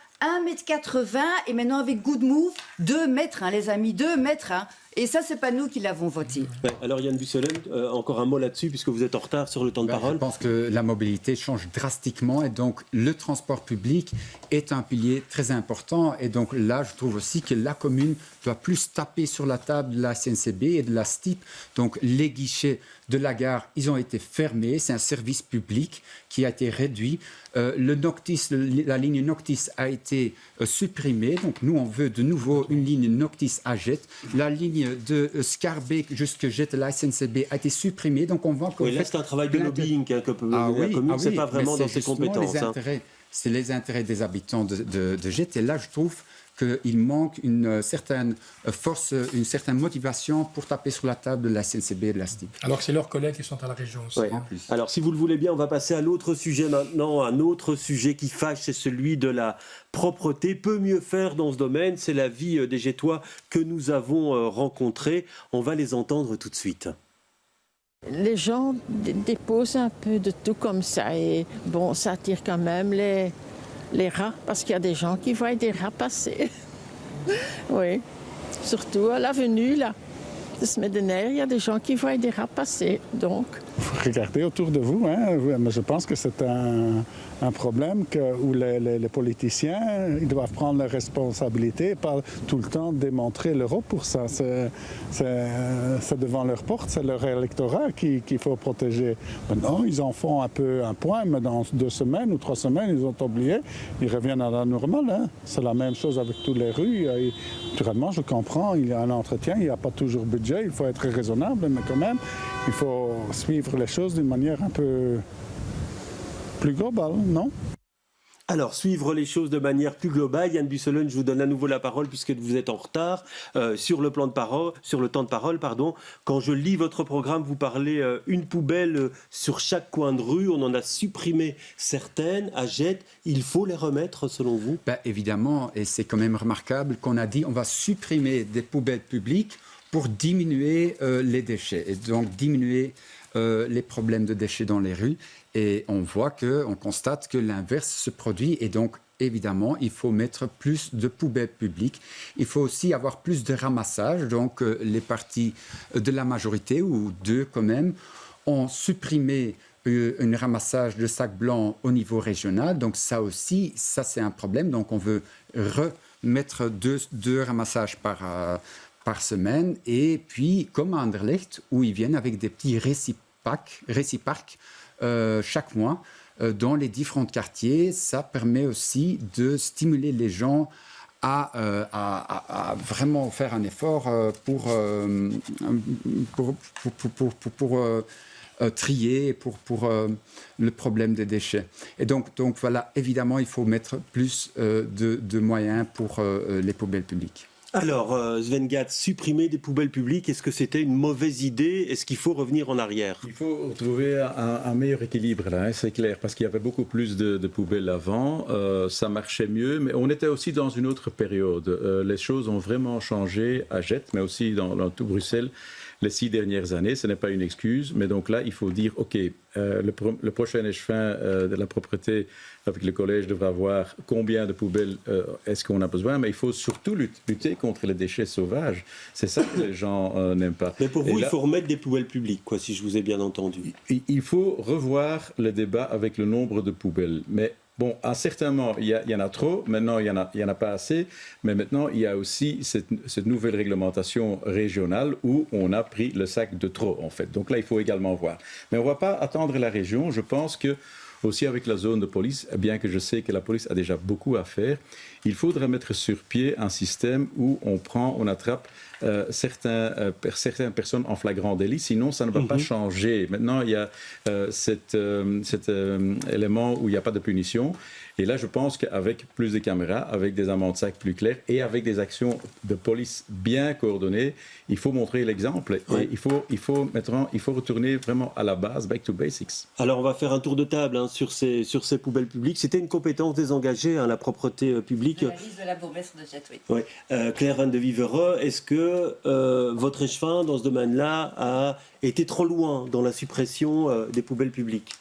1,80 m et maintenant avec Good Move, 2 mètres, les amis, 2 mètres. Et ça, c'est pas nous qui l'avons voté. Ouais, alors Yann Busselen, encore un mot là-dessus, puisque vous êtes en retard sur le temps de parole. Je pense que la mobilité change drastiquement et donc le transport public est un pilier très important. Et donc là, je trouve aussi que la commune doit plus taper sur la table de la SNCB et de la STIB. Donc les guichets de la gare, ils ont été fermés. C'est un service public qui a été réduit. Le Noctis, la ligne Noctis a été supprimée. Donc nous, on veut de nouveau une ligne Noctis à Jette. La ligne de Scarbeck jusqu'à Jette, la SNCB a été supprimée. Donc on voit que là, c'est un travail de lobbying que peut mener la commune. C'est pas vraiment dans ses compétences. C'est les intérêts des habitants de Jette. Et là, je trouve qu'il manque une certaine force, une certaine motivation pour taper sur la table de la SNCB et de la STIB. Alors que c'est leurs collègues qui sont à la région aussi. Ouais. En plus. Alors, si vous le voulez bien, on va passer à l'autre sujet maintenant. Un autre sujet qui fâche, c'est celui de la propreté. Peut mieux faire dans ce domaine. C'est l'avis des Jettois que nous avons rencontrés. On va les entendre tout de suite. Les gens déposent un peu de tout comme ça. Et bon, ça attire quand même les rats, parce qu'il y a des gens qui voient des rats passer. Oui, surtout à l'avenue, là, de Smedener, il y a des gens qui voient des rats passer, donc... Regardez autour de vous, hein, mais je pense que c'est un problème où les politiciens ils doivent prendre leurs responsabilités et pas tout le temps démontrer l'Europe pour ça. C'est devant leur porte, c'est leur électorat qu'il faut protéger. Maintenant, ils en font un peu un point, mais dans 2 semaines ou 3 semaines, ils ont oublié, ils reviennent à la normale. Hein. C'est la même chose avec toutes les rues. Naturellement, je comprends, il y a un entretien, il n'y a pas toujours budget, il faut être raisonnable, mais quand même, il faut suivre les choses d'une manière un peu plus globale, non ? Alors, suivre les choses de manière plus globale, Yann Busselen, je vous donne à nouveau la parole puisque vous êtes en retard sur le temps de parole. Quand je lis votre programme, vous parlez une poubelle sur chaque coin de rue. On en a supprimé certaines à Gette. Il faut les remettre, selon vous? Évidemment, et c'est quand même remarquable qu'on a dit on va supprimer des poubelles publiques pour diminuer les déchets et donc diminuer les problèmes de déchets dans les rues. Et on constate que l'inverse se produit. Et donc, évidemment, il faut mettre plus de poubelles publiques. Il faut aussi avoir plus de ramassage. Donc, les partis de la majorité, ou deux quand même, ont supprimé un ramassage de sacs blancs au niveau régional. Donc, ça aussi, c'est un problème. Donc, on veut remettre deux ramassages par semaine. Et puis, comme à Anderlecht, où ils viennent avec des petits réciparcs chaque mois dans les différents quartiers. Ça permet aussi de stimuler les gens à vraiment faire un effort pour trier pour le problème des déchets. Et donc voilà, évidemment, il faut mettre plus de moyens pour les poubelles publiques. Alors, Sven Gatz, supprimer des poubelles publiques, est-ce que c'était une mauvaise idée? Est-ce qu'il faut revenir en arrière? Il faut trouver un meilleur équilibre, là, hein, c'est clair, parce qu'il y avait beaucoup plus de poubelles avant, ça marchait mieux, mais on était aussi dans une autre période. Les choses ont vraiment changé à Gette, mais aussi dans tout Bruxelles, les 6 dernières années. Ce n'est pas une excuse, mais donc là, il faut dire, OK, le prochain échevin de la propreté avec le collège devra voir combien de poubelles est-ce qu'on a besoin, mais il faut surtout lutter contre les déchets sauvages. C'est ça que les gens n'aiment pas. Mais pour vous, il faut remettre des poubelles publiques, quoi, si je vous ai bien entendu. Il faut revoir le débat avec le nombre de poubelles. Mais bon, certainement, il y en a trop. Maintenant, il y en a pas assez. Mais maintenant, il y a aussi cette nouvelle réglementation régionale où on a pris le sac de trop, en fait. Donc là, il faut également voir. Mais on ne va pas attendre la région. Je pense que aussi avec la zone de police, bien que je sais que la police a déjà beaucoup à faire, il faudrait mettre sur pied un système où on attrape certaines personnes en flagrant délit, sinon ça ne va pas changer. Maintenant, il y a cet élément où il n'y a pas de punition. Et là, je pense qu'avec plus de caméras, avec des amendes sacs plus claires et avec des actions de police bien coordonnées, il faut montrer l'exemple. Et il faut retourner vraiment à la base, back to basics. Alors, on va faire un tour de table sur ces poubelles publiques. C'était une compétence désengagée, la propreté publique. La liste de la bourgmestre de Gette, oui. Oui. Claire Van de Vivere, est-ce que votre échevin dans ce domaine-là a été trop loin dans la suppression des poubelles publiques?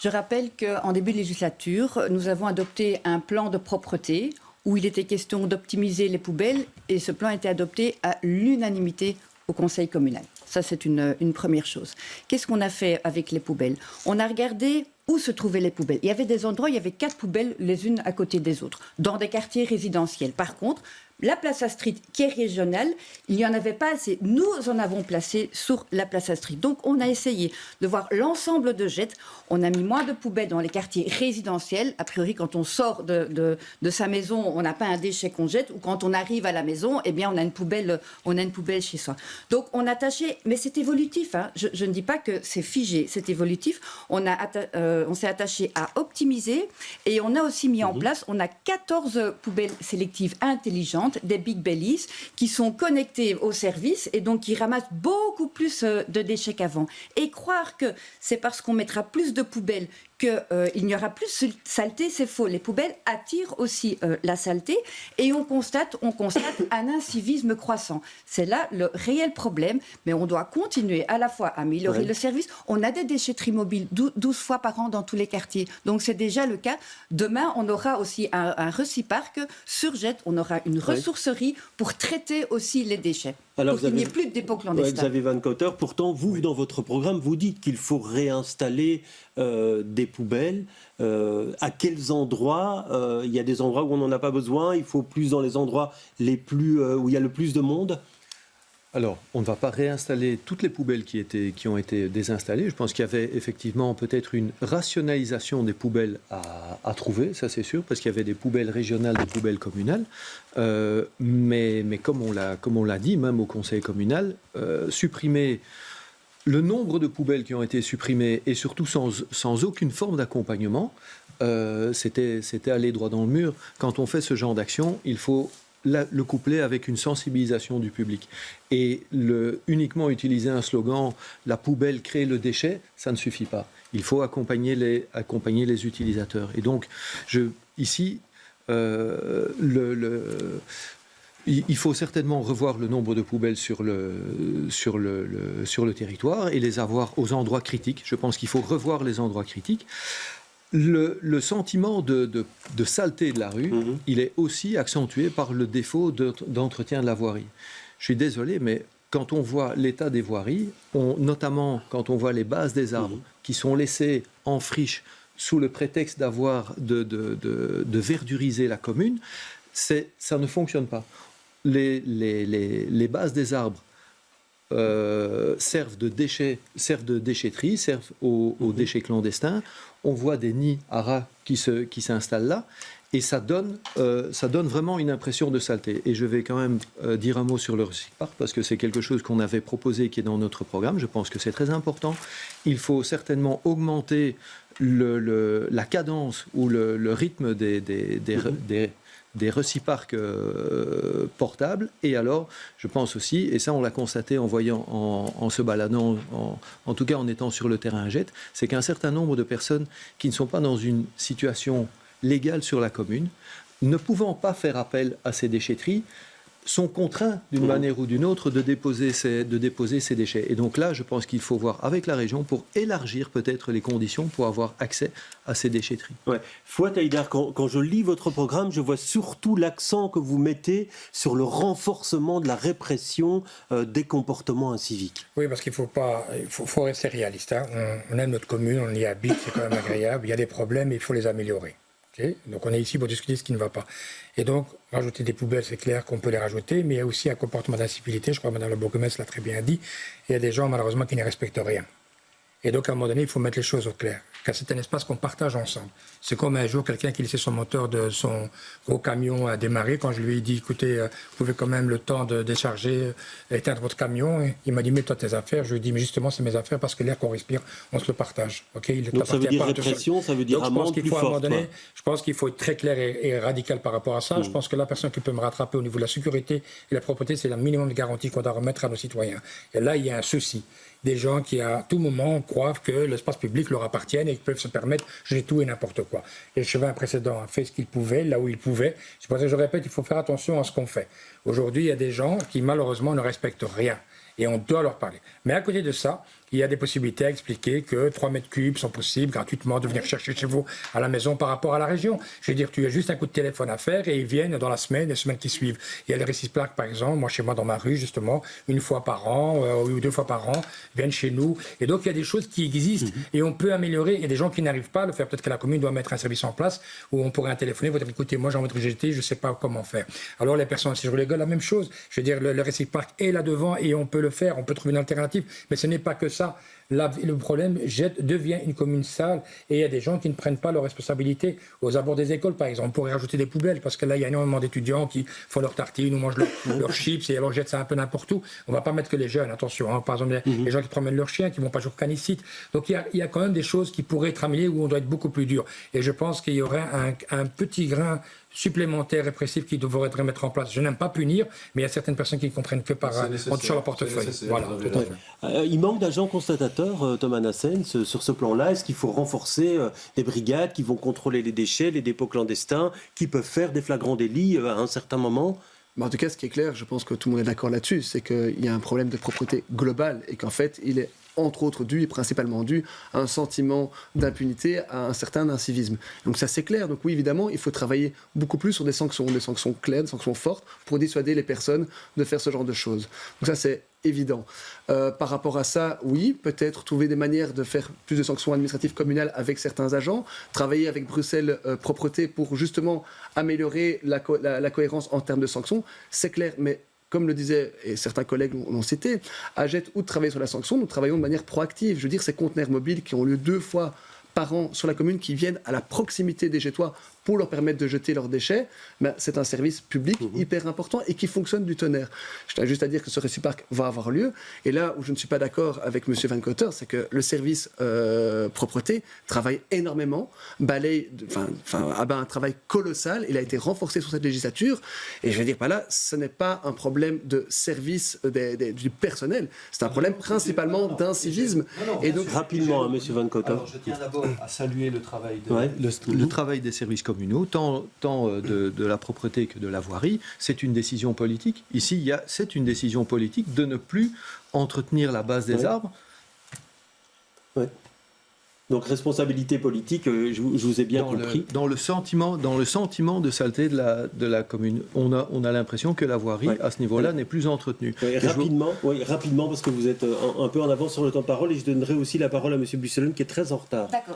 Je rappelle qu'en début de législature, nous avons adopté un plan de propreté où il était question d'optimiser les poubelles et ce plan a été adopté à l'unanimité au conseil communal. Ça, c'est une première chose. Qu'est-ce qu'on a fait avec les poubelles? On a regardé où se trouvaient les poubelles. Il y avait des endroits, il y avait 4 poubelles les unes à côté des autres, dans des quartiers résidentiels. Par contre, la place Astrid, qui est régionale, il n'y en avait pas assez. Nous en avons placé sur la place Astrid. Donc, on a essayé de voir l'ensemble de Gette. On a mis moins de poubelles dans les quartiers résidentiels. A priori, quand on sort de sa maison, on n'a pas un déchet qu'on jette. Ou quand on arrive à la maison, eh bien, on a une poubelle chez soi. Donc, on a tâché, mais c'est évolutif. Hein. Je ne dis pas que c'est figé, c'est évolutif. On s'est attaché à optimiser et on a aussi mis en place, on a 14 poubelles sélectives intelligentes, des Big Bellies, qui sont connectées au service et donc qui ramassent beaucoup plus de déchets qu'avant. Et croire que c'est parce qu'on mettra plus de poubelles qu'il n'y aura plus de saleté, c'est faux. Les poubelles attirent aussi la saleté et on constate un incivisme croissant. C'est là le réel problème, mais on doit continuer à la fois à améliorer le service. On a des déchetteries mobiles 12 fois par an dans tous les quartiers, donc c'est déjà le cas. Demain, on aura aussi un réciparc. Sur Gette, on aura une ressourcerie pour traiter aussi les déchets. Alors, pour qu'il n'y ait plus de dépôts clandestins. Xavier Van Cotter, pourtant, vous, dans votre programme, vous dites qu'il faut réinstaller des poubelles. À quels endroits? Il y a des endroits où on n'en a pas besoin. Il faut plus dans les endroits où il y a le plus de monde. Alors, on ne va pas réinstaller toutes les poubelles qui ont été désinstallées. Je pense qu'il y avait effectivement peut-être une rationalisation des poubelles à trouver, ça c'est sûr, parce qu'il y avait des poubelles régionales, des poubelles communales. Mais comme on l'a dit, même au conseil communal, supprimer le nombre de poubelles qui ont été supprimées et surtout sans aucune forme d'accompagnement, c'était aller droit dans le mur. Quand on fait ce genre d'action, il faut le coupler avec une sensibilisation du public. Et uniquement utiliser un slogan « la poubelle crée le déchet », ça ne suffit pas. Il faut accompagner les utilisateurs. Et donc, ici, il faut certainement revoir le nombre de poubelles sur le territoire et les avoir aux endroits critiques. Je pense qu'il faut revoir les endroits critiques. Le sentiment de saleté de la rue, il est aussi accentué par le défaut d'entretien de la voirie. Je suis désolé, mais quand on voit l'état des voiries, notamment quand on voit les bases des arbres qui sont laissées en friche sous le prétexte de verduriser la commune, ça ne fonctionne pas. Les bases des arbres servent de déchetterie, servent aux déchets clandestins. On voit des nids à rats qui s'installent là, et ça donne vraiment une impression de saleté. Et je vais quand même dire un mot sur le recyclage, parce que c'est quelque chose qu'on avait proposé qui est dans notre programme. Je pense que c'est très important. Il faut certainement augmenter la cadence ou le rythme des recyparcs portables. Et alors, je pense aussi, et ça on l'a constaté en se baladant, en tout cas en étant sur le terrain jet, c'est qu'un certain nombre de personnes qui ne sont pas dans une situation légale sur la commune, ne pouvant pas faire appel à ces déchetteries, sont contraints d'une manière ou d'une autre de déposer ces déchets. Et donc là, je pense qu'il faut voir avec la région pour élargir peut-être les conditions pour avoir accès à ces déchetteries. Ouais. Fouad Haïdar, quand je lis votre programme, je vois surtout l'accent que vous mettez sur le renforcement de la répression des comportements inciviques. Oui, parce qu'il faut rester réaliste. Hein. On aime notre commune, on y habite, c'est quand même agréable. Il y a des problèmes et il faut les améliorer. Okay, donc on est ici pour discuter ce qui ne va pas. Et donc, rajouter des poubelles, c'est clair qu'on peut les rajouter, mais il y a aussi un comportement d'incivilité, je crois que Mme la bourgmestre l'a très bien dit, il y a des gens malheureusement qui ne respectent rien. Et donc à un moment donné, il faut mettre les choses au clair, car c'est un espace qu'on partage ensemble. C'est comme un jour quelqu'un qui laissait son moteur de son gros camion à démarrer, quand je lui ai dit, écoutez, vous pouvez quand même le temps de décharger, éteindre votre camion, et il m'a dit, mets-toi tes affaires. Je lui ai dit, mais justement, c'est mes affaires parce que l'air qu'on respire, on se le partage. Okay, donc ça veut dire répression, ça veut dire amende plus forte. Je pense qu'il faut être très clair et radical par rapport à ça. Je pense que la personne qui peut me rattraper au niveau de la sécurité et la propreté, c'est le minimum de garantie qu'on doit remettre à nos citoyens. Et là, il y a un souci. Des gens qui, à tout moment, croient que l'espace public leur appartient et qu'ils peuvent se permettre j'ai tout et n'importe quoi. Et le chemin précédent a fait ce qu'il pouvait, là où il pouvait. C'est pour ça que je répète, il faut faire attention à ce qu'on fait. Aujourd'hui, il y a des gens qui, malheureusement, ne respectent rien. Et on doit leur parler. Mais à côté de ça, il y a des possibilités à expliquer que 3 mètres cubes sont possibles gratuitement de venir chercher chez vous à la maison par rapport à la région. Je veux dire, tu as juste un coup de téléphone à faire et ils viennent dans la semaine, les semaines qui suivent. Il y a les réciplaques, par exemple, moi chez moi dans ma rue, justement, 1 fois par an ou 2 fois par an, viennent chez nous. Et donc il y a des choses qui existent et on peut améliorer. Il y a des gens qui n'arrivent pas à le faire. Peut-être que la commune doit mettre un service en place où on pourrait téléphoner, vous dire, écoutez, moi j'ai envie de rejeter, je ne sais pas comment faire. Alors les personnes, si je rigole, la même chose. Je veux dire, le réciplaque est là devant et on peut le faire, on peut trouver une alternative. Mais ce n'est pas que ça. Là, le problème, Jette devient une commune sale et il y a des gens qui ne prennent pas leurs responsabilités. Aux abords des écoles, par exemple, on pourrait rajouter des poubelles parce que là, il y a énormément d'étudiants qui font leurs tartines ou mangent leurs chips et alors jettent ça un peu n'importe où. On ne va pas mettre que les jeunes, attention. Hein. Par exemple, les gens qui promènent leurs chiens, qui ne vont pas jouer au canicite. Donc, il y a quand même des choses qui pourraient être améliorées où on doit être beaucoup plus dur. Et je pense qu'il y aurait un petit grain supplémentaire répressif qui devrait être mettre en place. Je n'aime pas punir, mais il y a certaines personnes qui ne comprennent que par en touchant leur portefeuille. Voilà, tout à fait. Il manque d'agents constatateurs, Thomas Nassen, sur ce plan-là. Est-ce qu'il faut renforcer des brigades qui vont contrôler les déchets, les dépôts clandestins, qui peuvent faire des flagrants délits à un certain moment ? En tout cas, ce qui est clair, je pense que tout le monde est d'accord là-dessus, c'est qu'il y a un problème de propreté globale et qu'en fait, il est entre autres dû et principalement dû à un sentiment d'impunité, à un certain incivisme. Donc ça c'est clair. Donc oui, évidemment, il faut travailler beaucoup plus sur des sanctions claires, des sanctions fortes pour dissuader les personnes de faire ce genre de choses. Donc ça c'est évident. Par rapport à ça, oui, peut-être trouver des manières de faire plus de sanctions administratives communales avec certains agents, travailler avec Bruxelles Propreté pour justement améliorer la cohérence en termes de sanctions, c'est clair, mais comme le disaient, et certains collègues l'ont cité, à Jette, ou de travailler sur la sanction, nous travaillons de manière proactive. Je veux dire, ces conteneurs mobiles qui ont lieu 2 fois par an sur la commune, qui viennent à la proximité des Jettois pour leur permettre de jeter leurs déchets, c'est un service public hyper important et qui fonctionne du tonnerre. Je tiens juste à dire que ce Recypark va avoir lieu. Et là où je ne suis pas d'accord avec M. Van Cotter, c'est que le service propreté travaille énormément, abat un travail colossal. Il a été renforcé sur cette législature. Et je vais dire par là, ce n'est pas un problème de service du personnel, c'est un problème principalement d'incivisme. Et donc, rapidement, M. Van Cotter. Alors, je tiens d'abord à saluer le travail des services communaux, tant de la propreté que de la voirie. C'est une décision politique. Ici, c'est une décision politique de ne plus entretenir la base des arbres. Oui. Donc responsabilité politique, je vous ai bien compris. Dans le sentiment de saleté de la commune, on a l'impression que la voirie, à ce niveau-là, n'est plus entretenue. Rapidement, parce que vous êtes un peu en avance sur le temps de parole, et je donnerai aussi la parole à M. Busselen, qui est très en retard. D'accord.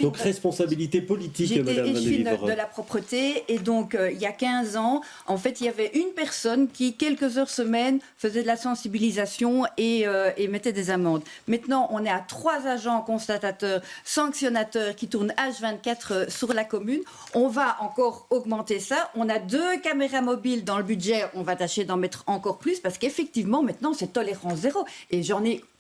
Donc responsabilité politique, Mme Van de Liverode. De la propreté, et donc il y a 15 ans, en fait, il y avait une personne qui, quelques heures semaine, faisait de la sensibilisation et mettait des amendes. Maintenant, on est à 3 agents constatateurs, sanctionnateurs qui tournent H24 sur la commune. On va encore augmenter ça. On a 2 caméras mobiles dans le budget. On va tâcher d'en mettre encore plus parce qu'effectivement, maintenant, c'est tolérance zéro. Et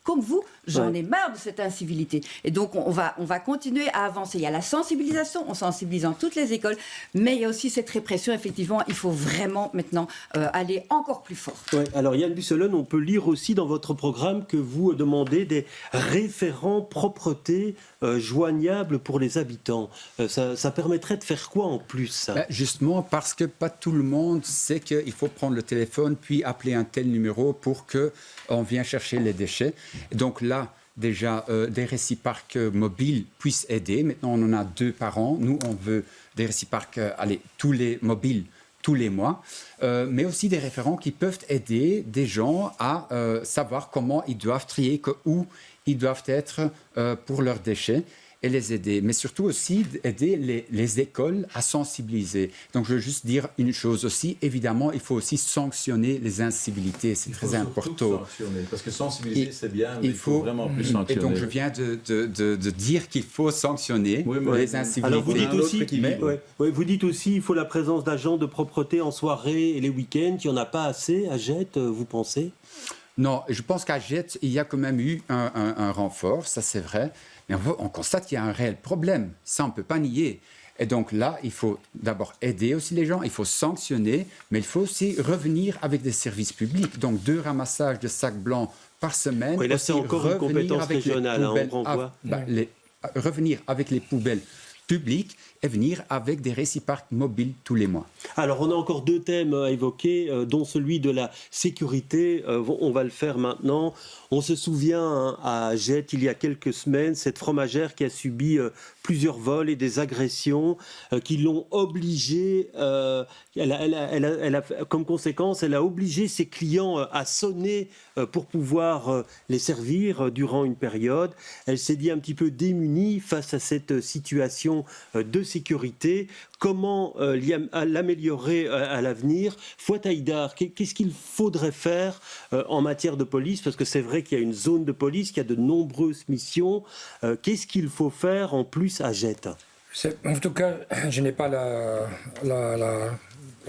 comme vous, j'en ai marre de cette incivilité. Et donc, on va continuer à avancer. Il y a la sensibilisation, on sensibilise dans toutes les écoles, mais il y a aussi cette répression. Effectivement, il faut vraiment maintenant aller encore plus fort. Ouais, alors, Yann Busselen, on peut lire aussi dans votre programme que vous demandez des référents propreté joignables pour les habitants. Ça permettrait de faire quoi en plus, ça ? Justement, parce que pas tout le monde sait qu'il faut prendre le téléphone puis appeler un tel numéro pour qu'on vienne chercher les déchets. Donc là, déjà, des Recypark mobiles puissent aider. Maintenant, on en a 2 par an. Nous, on veut des Recypark tous les mobiles, tous les mois. Mais aussi des référents qui peuvent aider des gens à savoir comment ils doivent trier, où ils doivent être pour leurs déchets. Et les aider, mais surtout aussi aider les écoles à sensibiliser. Donc je veux juste dire une chose aussi, évidemment, il faut aussi sanctionner les incivilités, c'est très important. Parce que sensibiliser, c'est bien, mais il faut vraiment plus sanctionner. Et donc je viens de dire qu'il faut sanctionner les incivilités. Alors vous dites aussi qu'il faut la présence d'agents de propreté en soirée et les week-ends, il n'y en a pas assez à Jette, vous pensez ? Non, je pense qu'à Jette, il y a quand même eu un renfort, ça c'est vrai. Mais on constate qu'il y a un réel problème. Ça, on ne peut pas nier. Et donc là, il faut d'abord aider aussi les gens, il faut sanctionner, mais il faut aussi revenir avec des services publics. Donc 2 ramassages de sacs blancs par semaine. Oui, là, c'est encore une compétence régionale, on renvoie. Revenir avec les poubelles publiques et venir avec des Recypark mobiles tous les mois. Alors, on a encore 2 thèmes à évoquer, dont celui de la sécurité. On va le faire maintenant. On se souvient à Jette, il y a quelques semaines, cette fromagère qui a subi plusieurs vols et des agressions qui l'ont obligée, comme conséquence, elle a obligé ses clients à sonner pour pouvoir les servir durant une période. Elle s'est dit un petit peu démunie face à cette situation de sécurité. Comment l'améliorer à l'avenir ? Fouad Haïdar, qu'est-ce qu'il faudrait faire en matière de police ? Parce que c'est vrai qu'il y a une zone de police, qu'il y a de nombreuses missions. Qu'est-ce qu'il faut faire en plus à Jette ? En tout cas, je n'ai pas la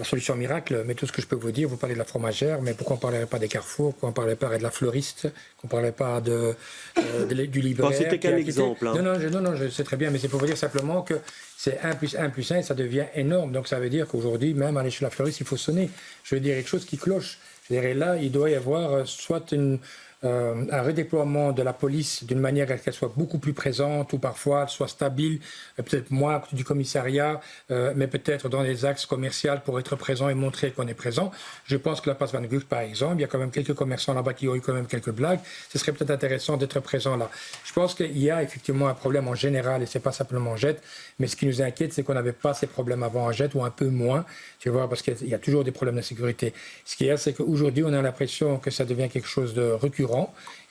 solution miracle, mais tout ce que je peux vous dire, vous parlez de la fromagère, mais pourquoi on ne parlerait pas des carrefours, pourquoi on ne parlerait pas de la fleuriste, qu'on ne parlerait pas du libraire. C'était qu'un exemple. Non, je sais très bien, mais c'est pour vous dire simplement que c'est 1 + 1 + 1 et ça devient énorme. Donc ça veut dire qu'aujourd'hui, même aller chez la fleuriste, il faut sonner. Je veux dire quelque chose qui cloche. Et là, il doit y avoir soit un redéploiement de la police d'une manière à ce qu'elle soit beaucoup plus présente ou parfois soit stable, peut-être moins du commissariat, mais peut-être dans les axes commerciaux pour être présent et montrer qu'on est présent. Je pense que la place Van Gogh, par exemple, il y a quand même quelques commerçants là-bas qui ont eu quand même quelques blagues. Ce serait peut-être intéressant d'être présent là. Je pense qu'il y a effectivement un problème en général et c'est pas simplement en Jette, mais ce qui nous inquiète, c'est qu'on n'avait pas ces problèmes avant en Jette ou un peu moins, tu vois, parce qu'il y a toujours des problèmes d'insécurité. Ce qu'il y a, c'est qu'aujourd'hui, on a l'impression que ça devient quelque chose de récurrent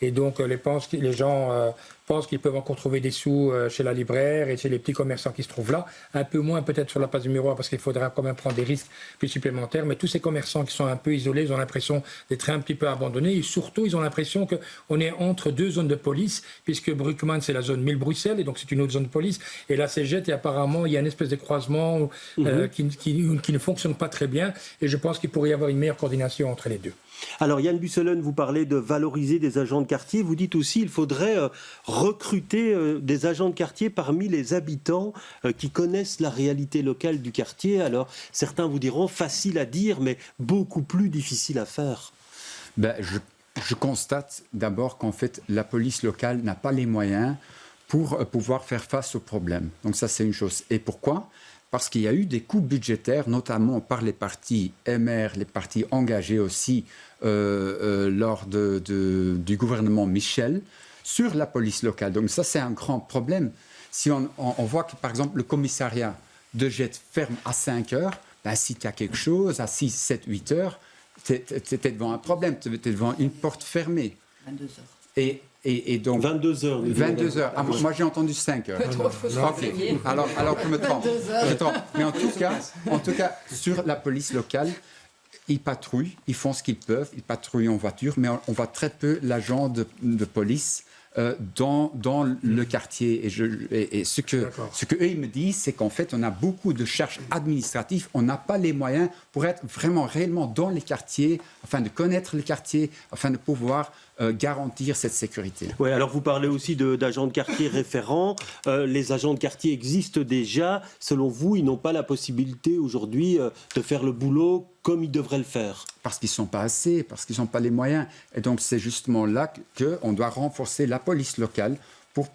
Et donc les gens pensent qu'ils peuvent encore trouver des sous chez la libraire et chez les petits commerçants qui se trouvent là. Un peu moins peut-être sur la place du Miroir parce qu'il faudra quand même prendre des risques plus supplémentaires. Mais tous ces commerçants qui sont un peu isolés, ils ont l'impression d'être un petit peu abandonnés. Et surtout, ils ont l'impression qu'on est entre deux zones de police, puisque Bruckmann, c'est la zone Mille-Bruxelles, et donc c'est une autre zone de police. Et la Cégette, et apparemment, il y a une espèce de croisement qui ne fonctionne pas très bien. Et je pense qu'il pourrait y avoir une meilleure coordination entre les deux. Alors Yann Busselen, vous parlez de valoriser des agents de quartier. Vous dites aussi qu'il faudrait recruter des agents de quartier parmi les habitants qui connaissent la réalité locale du quartier. Alors certains vous diront facile à dire, mais beaucoup plus difficile à faire. Je constate d'abord qu'en fait la police locale n'a pas les moyens pour pouvoir faire face aux problèmes. Donc ça c'est une chose. Et pourquoi ? Parce qu'il y a eu des coupes budgétaires, notamment par les partis MR, les partis engagés aussi lors du gouvernement Michel, sur la police locale. Donc ça, c'est un grand problème. Si on voit que, par exemple, le commissariat de Jette ferme à 5 heures, ben, si tu as quelque chose à 6, 7, 8 heures, tu es devant un problème, tu es devant une porte fermée. 22 heures. Et donc 22 heures. 22 heures. Ah, moi j'ai entendu 5 heures. Ok. Alors je me trompe. Mais en tout cas, sur la police locale, ils patrouillent, ils font ce qu'ils peuvent, ils patrouillent en voiture, mais on voit très peu l'agent de police dans le quartier. Et ce que eux ils me disent, c'est qu'en fait, on a beaucoup de charges administratives, on n'a pas les moyens pour être vraiment réellement dans les quartiers, afin de connaître les quartiers, afin de pouvoir garantir cette sécurité. Oui, alors vous parlez aussi d'agents de quartier référents. Les agents de quartier existent déjà. Selon vous, ils n'ont pas la possibilité aujourd'hui de faire le boulot comme ils devraient le faire. Parce qu'ils ne sont pas assez, parce qu'ils n'ont pas les moyens. Et donc c'est justement là qu'on doit renforcer la police locale pour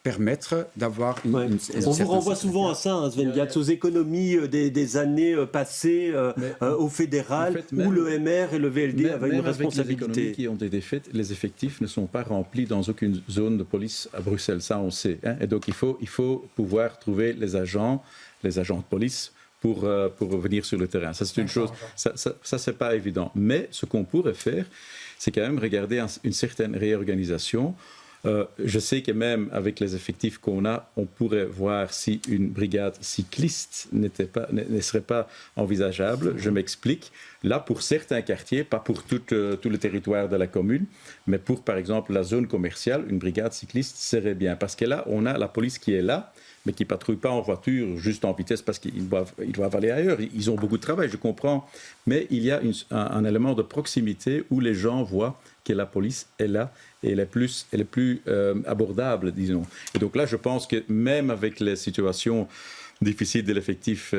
permettre d'avoir une On vous renvoie souvent à ça, hein, Sven Gatz, aux économies des années passées au fédéral, en fait, où le MR et le VLD avaient une responsabilité. Avec les économies qui ont été faites, les effectifs ne sont pas remplis dans aucune zone de police à Bruxelles, ça on sait. Hein, et donc il faut pouvoir trouver les agents de police pour venir sur le terrain. Ça c'est une chose, ça c'est pas évident. Mais ce qu'on pourrait faire, c'est quand même regarder une certaine réorganisation. Je sais que même avec les effectifs qu'on a, on pourrait voir si une brigade cycliste ne serait pas envisageable. Je m'explique. Là, pour certains quartiers, pas pour tout le territoire de la commune, mais pour, par exemple, la zone commerciale, une brigade cycliste serait bien. Parce que là, on a la police qui est là, mais qui ne patrouille pas en voiture, juste en vitesse, parce qu'ils doivent aller ailleurs. Ils ont beaucoup de travail, je comprends. Mais il y a un élément de proximité où les gens voient que la police est là et elle est plus abordable, disons. Et donc là, je pense que même avec les situations difficiles de l'effectif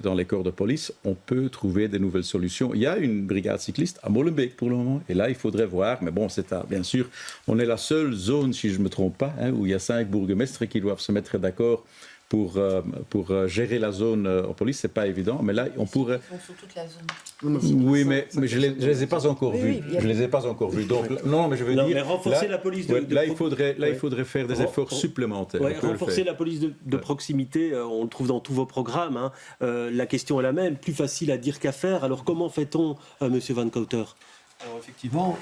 dans les corps de police, on peut trouver de nouvelles solutions. Il y a une brigade cycliste à Molenbeek pour le moment, et là, il faudrait voir, mais bon, bien sûr, on est la seule zone, si je ne me trompe pas, hein, où il y a 5 bourgmestres qui doivent se mettre d'accord pour gérer la zone en police, c'est pas évident, mais là, on pourrait... Ils font sur toute la zone. Oui, mais je les ai pas encore vus. Je les ai pas encore vus. Donc, non, mais je veux dire... Mais renforcer la police il faudrait faire des efforts supplémentaires. Renforcer la police de proximité, on le trouve dans tous vos programmes. Hein. La question est la même, plus facile à dire qu'à faire. Alors, comment fait-on, Monsieur Van Kouter ? Alors, effectivement...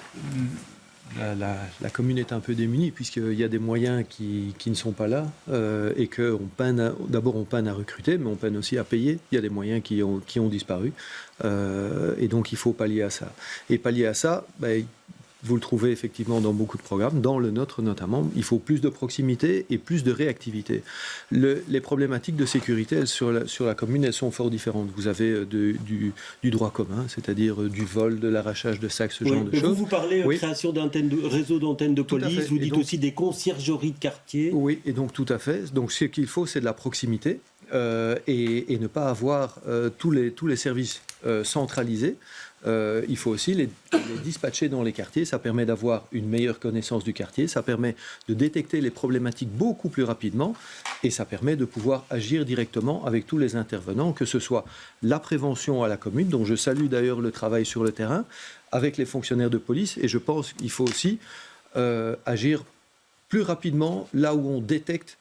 La commune est un peu démunie puisqu'il y a des moyens qui ne sont pas là et qu'on peine à recruter, mais on peine aussi à payer. Il y a des moyens qui ont disparu et donc il faut pallier à ça. Et pallier à ça, vous le trouvez effectivement dans beaucoup de programmes, dans le nôtre notamment, il faut plus de proximité et plus de réactivité. Les problématiques de sécurité sur la commune, elles sont fort différentes. Vous avez du droit commun, c'est-à-dire du vol, de l'arrachage de sacs, ce genre de choses. Vous parlez création réseau d'antennes de police, vous dites donc, aussi des conciergeries de quartier. Oui, et donc tout à fait. Donc ce qu'il faut, c'est de la proximité et ne pas avoir tous les services centralisés. Il faut aussi les dispatcher dans les quartiers. Ça permet d'avoir une meilleure connaissance du quartier, ça permet de détecter les problématiques beaucoup plus rapidement et ça permet de pouvoir agir directement avec tous les intervenants, que ce soit la prévention à la commune, dont je salue d'ailleurs le travail sur le terrain, avec les fonctionnaires de police. Et je pense qu'il faut aussi agir plus rapidement là où on détecte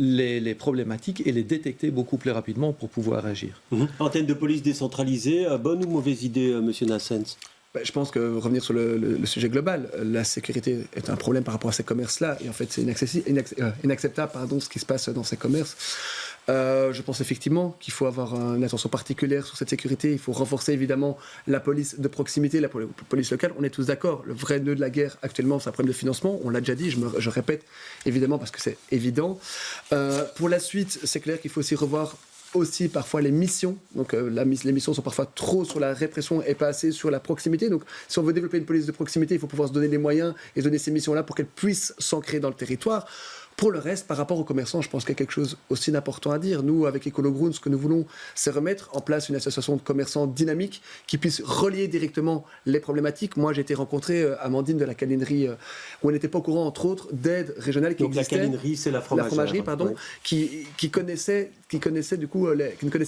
les problématiques et les détecter beaucoup plus rapidement pour pouvoir agir. Antenne de police décentralisée, bonne ou mauvaise idée, Monsieur Nassens ? Je pense que revenir sur le sujet global, la sécurité est un problème par rapport à ces commerces-là. Et en fait, c'est inacceptable ce qui se passe dans ces commerces. Je pense effectivement qu'il faut avoir une attention particulière sur cette sécurité. Il faut renforcer évidemment la police de proximité, la police locale. On est tous d'accord. Le vrai nœud de la guerre actuellement, c'est un problème de financement. On l'a déjà dit, je répète évidemment parce que c'est évident. Pour la suite, c'est clair qu'il faut aussi revoir aussi parfois les missions. Donc les missions sont parfois trop sur la répression et pas assez sur la proximité. Donc si on veut développer une police de proximité, il faut pouvoir se donner les moyens et donner ces missions-là pour qu'elles puissent s'ancrer dans le territoire. Pour le reste, par rapport aux commerçants, je pense qu'il y a quelque chose aussi d'important à dire. Nous, avec Ecolo Groen, ce que nous voulons, c'est remettre en place une association de commerçants dynamique qui puisse relier directement les problématiques. Moi, j'ai été rencontré Amandine de la câlinerie, où elle n'était pas au courant, entre autres, d'aides régionales qui existaient. Donc la câlinerie, c'est la fromagerie, pardon, oui. qui ne connaissait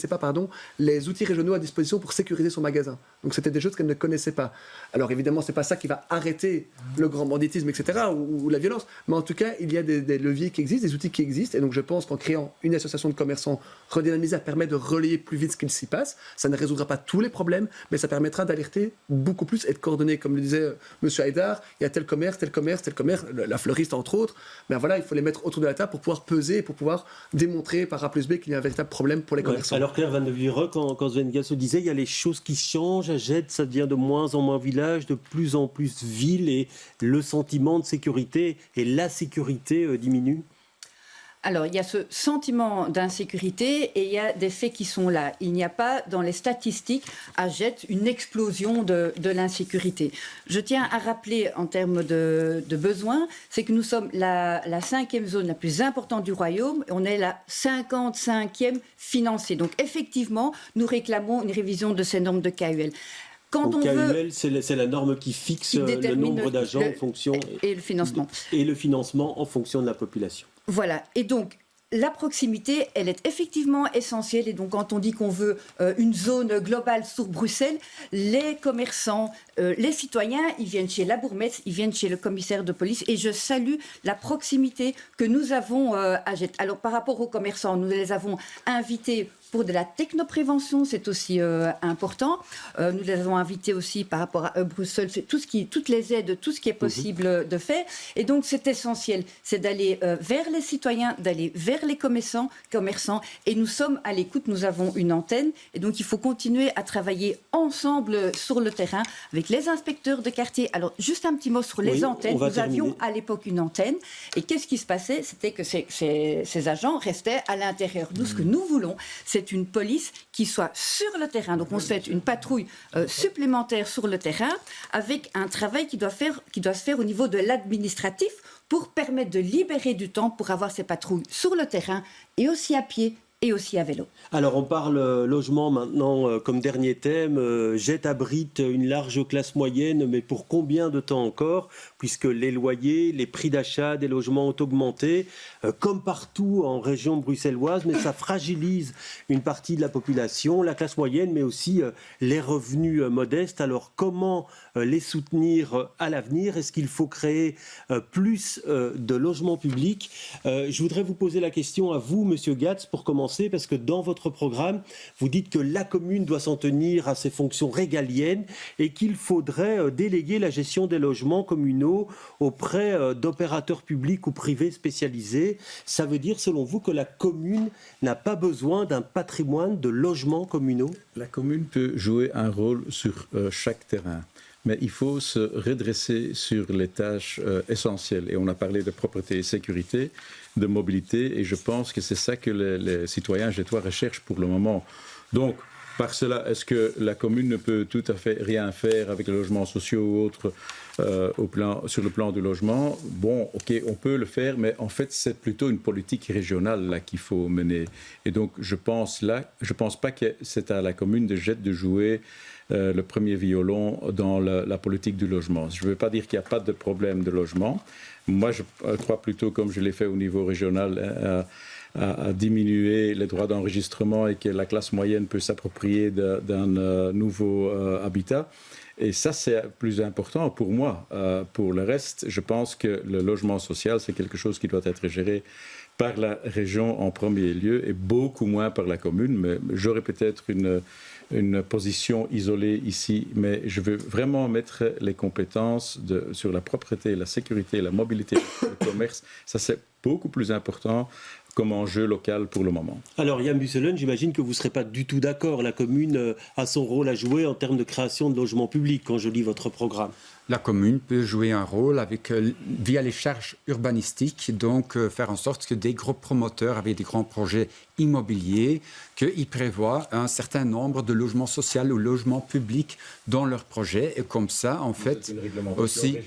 pas les outils régionaux à disposition pour sécuriser son magasin. Donc c'était des choses qu'elle ne connaissait pas. Alors évidemment, c'est pas ça qui va arrêter le grand banditisme, etc., ou la violence, mais en tout cas, il y a des leviers qui existent, des outils qui existent, et donc je pense qu'en créant une association de commerçants redynamisée, ça permet de relayer plus vite ce qu'il s'y passe. Ça ne résoudra pas tous les problèmes, mais ça permettra d'alerter beaucoup plus et de coordonner, comme le disait M. Haïdar, il y a tel commerce, la fleuriste entre autres, mais voilà, il faut les mettre autour de la table pour pouvoir peser et pour pouvoir démontrer par A plus B qu'il y a un véritable problème pour les commerçants. Alors Claire Van de Vierre, quand Sven Gas se disait, il y a les choses qui changent, à Gette, ça devient de moins en moins village, de plus en plus ville, et le sentiment de sécurité et la sécurité diminue. Alors, il y a ce sentiment d'insécurité et il y a des faits qui sont là. Il n'y a pas, dans les statistiques, à Gette, une explosion de l'insécurité. Je tiens à rappeler, en termes de besoins, c'est que nous sommes la 5e zone la plus importante du royaume et on est la 55e financée. Donc, effectivement, nous réclamons une révision de ces normes de KUL. Donc KUL, c'est la norme qui fixe le nombre d'agents en fonction... Et le financement. Et le financement en fonction de la population. Voilà, et donc la proximité, elle est effectivement essentielle. Et donc quand on dit qu'on veut une zone globale sur Bruxelles, les commerçants, les citoyens, ils viennent chez la bourgmestre, ils viennent chez le commissaire de police. Et je salue la proximité que nous avons à Gette. Alors par rapport aux commerçants, nous les avons invités pour de la technoprévention, c'est aussi important. Nous les avons invités aussi par rapport à Bruxelles, toutes les aides, tout ce qui est possible de faire. Et donc c'est essentiel, c'est d'aller vers les citoyens, d'aller vers les commerçants. Et nous sommes à l'écoute, nous avons une antenne. Et donc il faut continuer à travailler ensemble sur le terrain avec les inspecteurs de quartier. Alors juste un petit mot sur les antennes. Nous avions à l'époque une antenne. Et qu'est-ce qui se passait? C'était que ces agents restaient à l'intérieur. Nous, ce que nous voulons, c'est une police qui soit sur le terrain. Donc on se fait une patrouille supplémentaire sur le terrain avec un travail qui doit se faire au niveau de l'administratif pour permettre de libérer du temps pour avoir ces patrouilles sur le terrain et aussi à pied et aussi à vélo. Alors on parle logement maintenant comme dernier thème. Gette abrite une large classe moyenne, mais pour combien de temps encore? Puisque les loyers, les prix d'achat des logements ont augmenté, comme partout en région bruxelloise, mais ça fragilise une partie de la population, la classe moyenne, mais aussi les revenus modestes. Alors comment les soutenir à l'avenir? Est-ce qu'il faut créer plus de logements publics? Je voudrais vous poser la question à vous, Monsieur Gatz, pour commencer, parce que dans votre programme, vous dites que la commune doit s'en tenir à ses fonctions régaliennes et qu'il faudrait déléguer la gestion des logements communaux auprès d'opérateurs publics ou privés spécialisés. Ça veut dire, selon vous, que la commune n'a pas besoin d'un patrimoine de logements communaux? La commune peut jouer un rôle sur chaque terrain. Mais il faut se redresser sur les tâches essentielles. Et on a parlé de propreté et sécurité, de mobilité, et je pense que c'est ça que les citoyens gettois recherchent pour le moment. Donc, par cela, est-ce que la commune ne peut tout à fait rien faire avec les logements sociaux ou autres sur le plan du logement? Bon, ok, on peut le faire, mais en fait, c'est plutôt une politique régionale là qu'il faut mener. Et donc, je pense pas que c'est à la commune de Gette de jouer le premier violon dans la politique du logement. Je ne veux pas dire qu'il n'y a pas de problème de logement. Moi, je crois plutôt, comme je l'ai fait au niveau régional, à diminuer les droits d'enregistrement et que la classe moyenne peut s'approprier d'un nouveau habitat. Et ça, c'est plus important pour moi. Pour le reste, je pense que le logement social, c'est quelque chose qui doit être géré par la région en premier lieu et beaucoup moins par la commune. Mais j'aurais peut-être une position isolée ici, mais je veux vraiment mettre les compétences sur la propreté, la sécurité, la mobilité, le commerce. Ça, c'est beaucoup plus important comme enjeu local pour le moment. Alors Jan Busselen, j'imagine que vous ne serez pas du tout d'accord. La commune a son rôle à jouer en termes de création de logements publics quand je lis votre programme. La commune peut jouer un rôle via les charges urbanistiques, donc faire en sorte que des gros promoteurs avec des grands projets immobiliers, qu'ils prévoient un certain nombre de logements sociaux ou logements publics dans leurs projets. Et comme ça, en fait, aussi...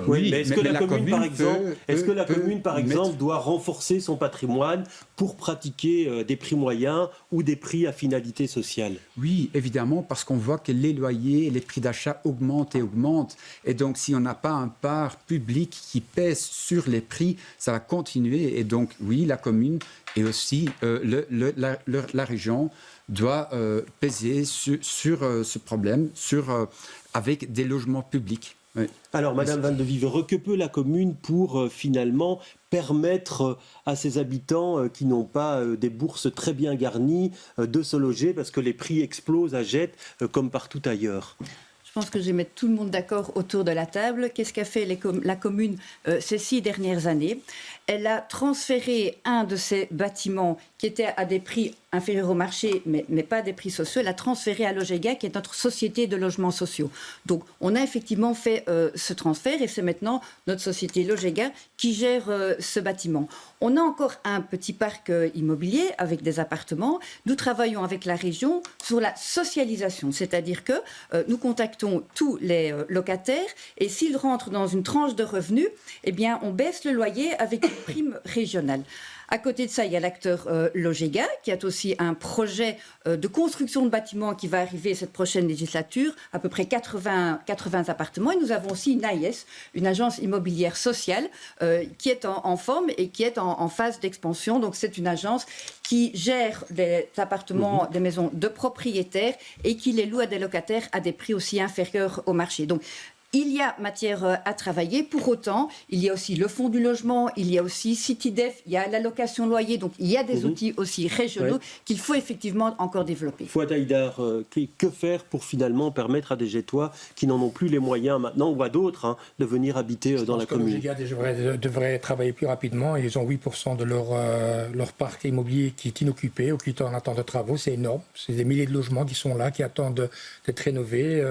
Oui, mais est-ce que la commune, par exemple, doit renforcer son patrimoine pour pratiquer des prix moyens ou des prix à finalité sociale? Oui, évidemment, parce qu'on voit que les loyers et les prix d'achat augmentent et augmentent. Et donc, si on n'a pas un part public qui pèse sur les prix, ça va continuer. Et donc, oui, la commune et aussi la région doit peser sur ce problème avec des logements publics. Oui. Alors, Madame Van de Vivere, que peut la commune pour finalement permettre à ses habitants qui n'ont pas des bourses très bien garnies de se loger parce que les prix explosent à Gênes comme partout ailleurs? Je pense que je vais mettre tout le monde d'accord autour de la table. Qu'est-ce qu'a fait la commune ces 6 dernières années? Elle a transféré un de ses bâtiments qui était à des prix inférieurs au marché, mais pas à des prix sociaux. Elle a transféré à Logega, qui est notre société de logements sociaux. Donc, on a effectivement fait ce transfert et c'est maintenant notre société Logega qui gère ce bâtiment. On a encore un petit parc immobilier avec des appartements. Nous travaillons avec la région sur la socialisation, c'est-à-dire que nous contactons tous les locataires et s'ils rentrent dans une tranche de revenus, eh bien, on baisse le loyer avec une prime régionale. À côté de ça, il y a l'acteur Logega, qui a aussi un projet de construction de bâtiments qui va arriver cette prochaine législature, à peu près 80 appartements. Et nous avons aussi une AIS, une agence immobilière sociale, qui est en forme et qui est en phase d'expansion. Donc c'est une agence qui gère des appartements, des maisons de propriétaires et qui les loue à des locataires à des prix aussi inférieurs au marché. Donc, il y a matière à travailler. Pour autant, il y a aussi le fonds du logement, il y a aussi CityDef, il y a l'allocation loyer. Donc, il y a des outils aussi régionaux qu'il faut effectivement encore développer. Fouad Haïdar, que faire pour finalement permettre à des Gétois qui n'en ont plus les moyens maintenant ou à d'autres de venir habiter dans la commune? Les Logega devraient travailler plus rapidement. Ils ont 8% de leur parc immobilier qui est inoccupé ou qui est en attente de travaux. C'est énorme. C'est des milliers de logements qui sont là, qui attendent d'être rénovés.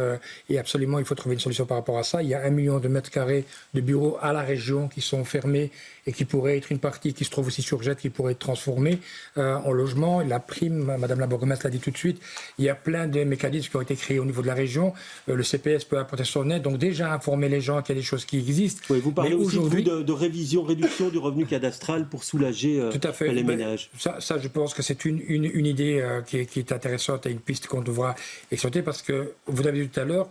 Et absolument, il faut trouver une solution par rapport à ça. Il y a 1 million de mètres carrés de bureaux à la région qui sont fermés et qui pourraient être une partie qui se trouve aussi sur Gênes, qui pourrait être transformée en logement. La prime, Madame la bourgmestre l'a dit tout de suite, il y a plein de mécanismes qui ont été créés au niveau de la région. Le CPS peut apporter son aide, donc déjà informer les gens qu'il y a des choses qui existent. Oui, vous parlez aussi de réduction du revenu cadastral pour soulager les ménages. Ça, je pense que c'est une idée qui est intéressante et une piste qu'on devra exploiter parce que, vous l'avez dit tout à l'heure,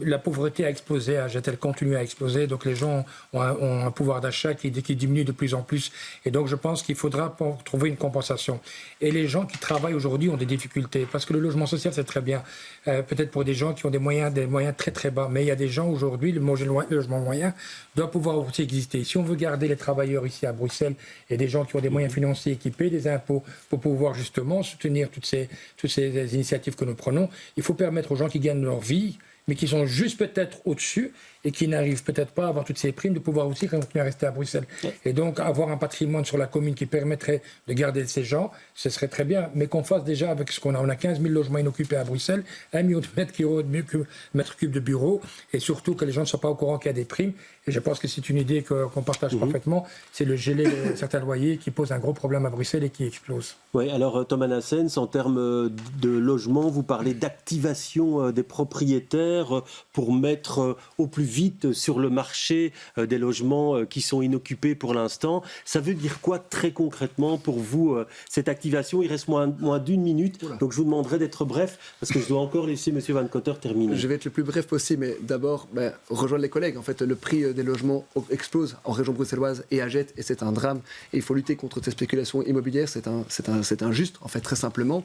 la pauvreté a explosé, elle continue à exploser, donc les gens ont un pouvoir d'achat qui diminue de plus en plus. Et donc je pense qu'il faudra trouver une compensation. Et les gens qui travaillent aujourd'hui ont des difficultés, parce que le logement social c'est très bien, peut-être pour des gens qui ont des moyens très très bas, mais il y a des gens aujourd'hui, le logement moyen doit pouvoir aussi exister. Si on veut garder les travailleurs ici à Bruxelles et des gens qui ont des moyens financiers, qui paient des impôts pour pouvoir justement soutenir toutes ces initiatives que nous prenons, il faut permettre aux gens qui gagnent leur vie, mais qui sont juste peut-être au-dessus et qui n'arrivent peut-être pas à avoir toutes ces primes, de pouvoir aussi continuer à rester à Bruxelles. Et donc, avoir un patrimoine sur la commune qui permettrait de garder ces gens, ce serait très bien. Mais qu'on fasse déjà avec ce qu'on a. On a 15 000 logements inoccupés à Bruxelles, 1 million de mètres cubes de bureaux, et surtout que les gens ne soient pas au courant qu'il y a des primes. Et je pense que c'est une idée qu'on partage parfaitement. C'est le geler de certains loyers qui pose un gros problème à Bruxelles et qui explose. Oui, alors Thomas Nassens, en termes de logement, vous parlez d'activation des propriétaires pour mettre au plus vite sur le marché des logements qui sont inoccupés pour l'instant. Ça veut dire quoi très concrètement pour vous, cette activation? Il reste moins d'1 minute, donc je vous demanderai d'être bref, parce que je dois encore laisser M. Van Cotter terminer. Je vais être le plus bref possible, mais d'abord, rejoindre les collègues. En fait, le prix des logements explose en région bruxelloise et à Gênes, et c'est un drame. Et il faut lutter contre ces spéculations immobilières, c'est injuste, en fait, très simplement.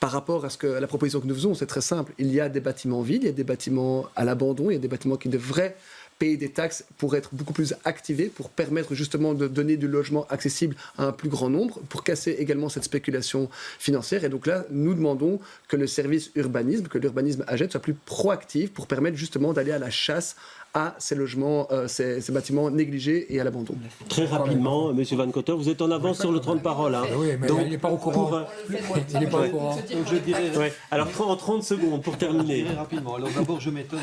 Par rapport à la proposition que nous faisons, c'est très simple. Il y a des bâtiments vides, il y a des bâtiments à l'abandon, il y a des bâtiments qui devraient payer des taxes pour être beaucoup plus activés, pour permettre justement de donner du logement accessible à un plus grand nombre, pour casser également cette spéculation financière. Et donc là, nous demandons que le service urbanisme, que l'urbanisme à Gênes soit plus proactif pour permettre justement d'aller à la chasse à ces logements, ces bâtiments négligés et à l'abandon. Très rapidement, M. Van Cotter, vous êtes en avance sur le temps de parole. Hein. Oui, mais il n'est pas au courant. Il n'est pas au courant. Donc je dirais... Ouais. Alors, en 30 secondes pour terminer. Très rapidement. Alors d'abord, je m'étonne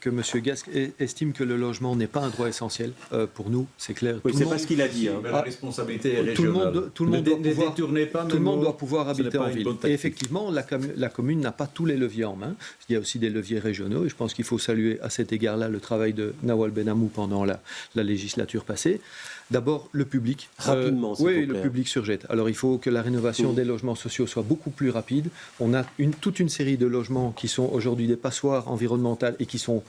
que M. Gasque estime que le logement n'est pas un droit essentiel. Pour nous, c'est clair. Oui, c'est pas ce qu'il a dit. Hein. Mais la responsabilité est régionale. Tout le monde doit pouvoir Ce n'est habiter pas en une ville. bonne tactique. Et effectivement, la commune n'a pas tous les leviers en main. Il y a aussi des leviers régionaux. Et je pense qu'il faut saluer à cet égard-là le travail de Nawal Benamou pendant la législature passée. D'abord, le public. Rapidement, s'il vous plaît. Le public sur Gênes. Alors, il faut que la rénovation des logements sociaux soit beaucoup plus rapide. On a toute une série de logements qui sont aujourd'hui des passoires environnementales et qui sont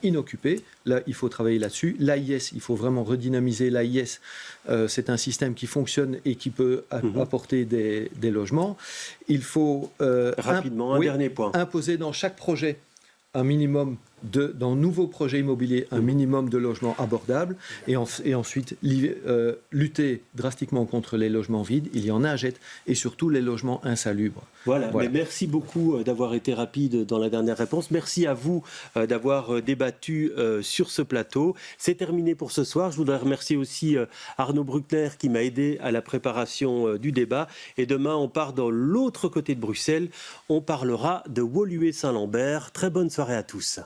inoccupés. Là, il faut travailler là-dessus. L'AIS, il faut vraiment redynamiser l'AIS. C'est un système qui fonctionne et qui peut apporter des logements. Il faut rapidement, un dernier point. Imposer dans chaque projet un minimum dans nouveaux projets immobiliers, un minimum de logements abordables et ensuite lutter drastiquement contre les logements vides. Il y en a à Gênes et surtout les logements insalubres. Voilà. Mais merci beaucoup d'avoir été rapide dans la dernière réponse. Merci à vous d'avoir débattu sur ce plateau. C'est terminé pour ce soir. Je voudrais remercier aussi Arnaud Bruckner qui m'a aidé à la préparation du débat. Et demain, on part dans l'autre côté de Bruxelles. On parlera de Woluwe Saint-Lambert. Très bonne soirée à tous.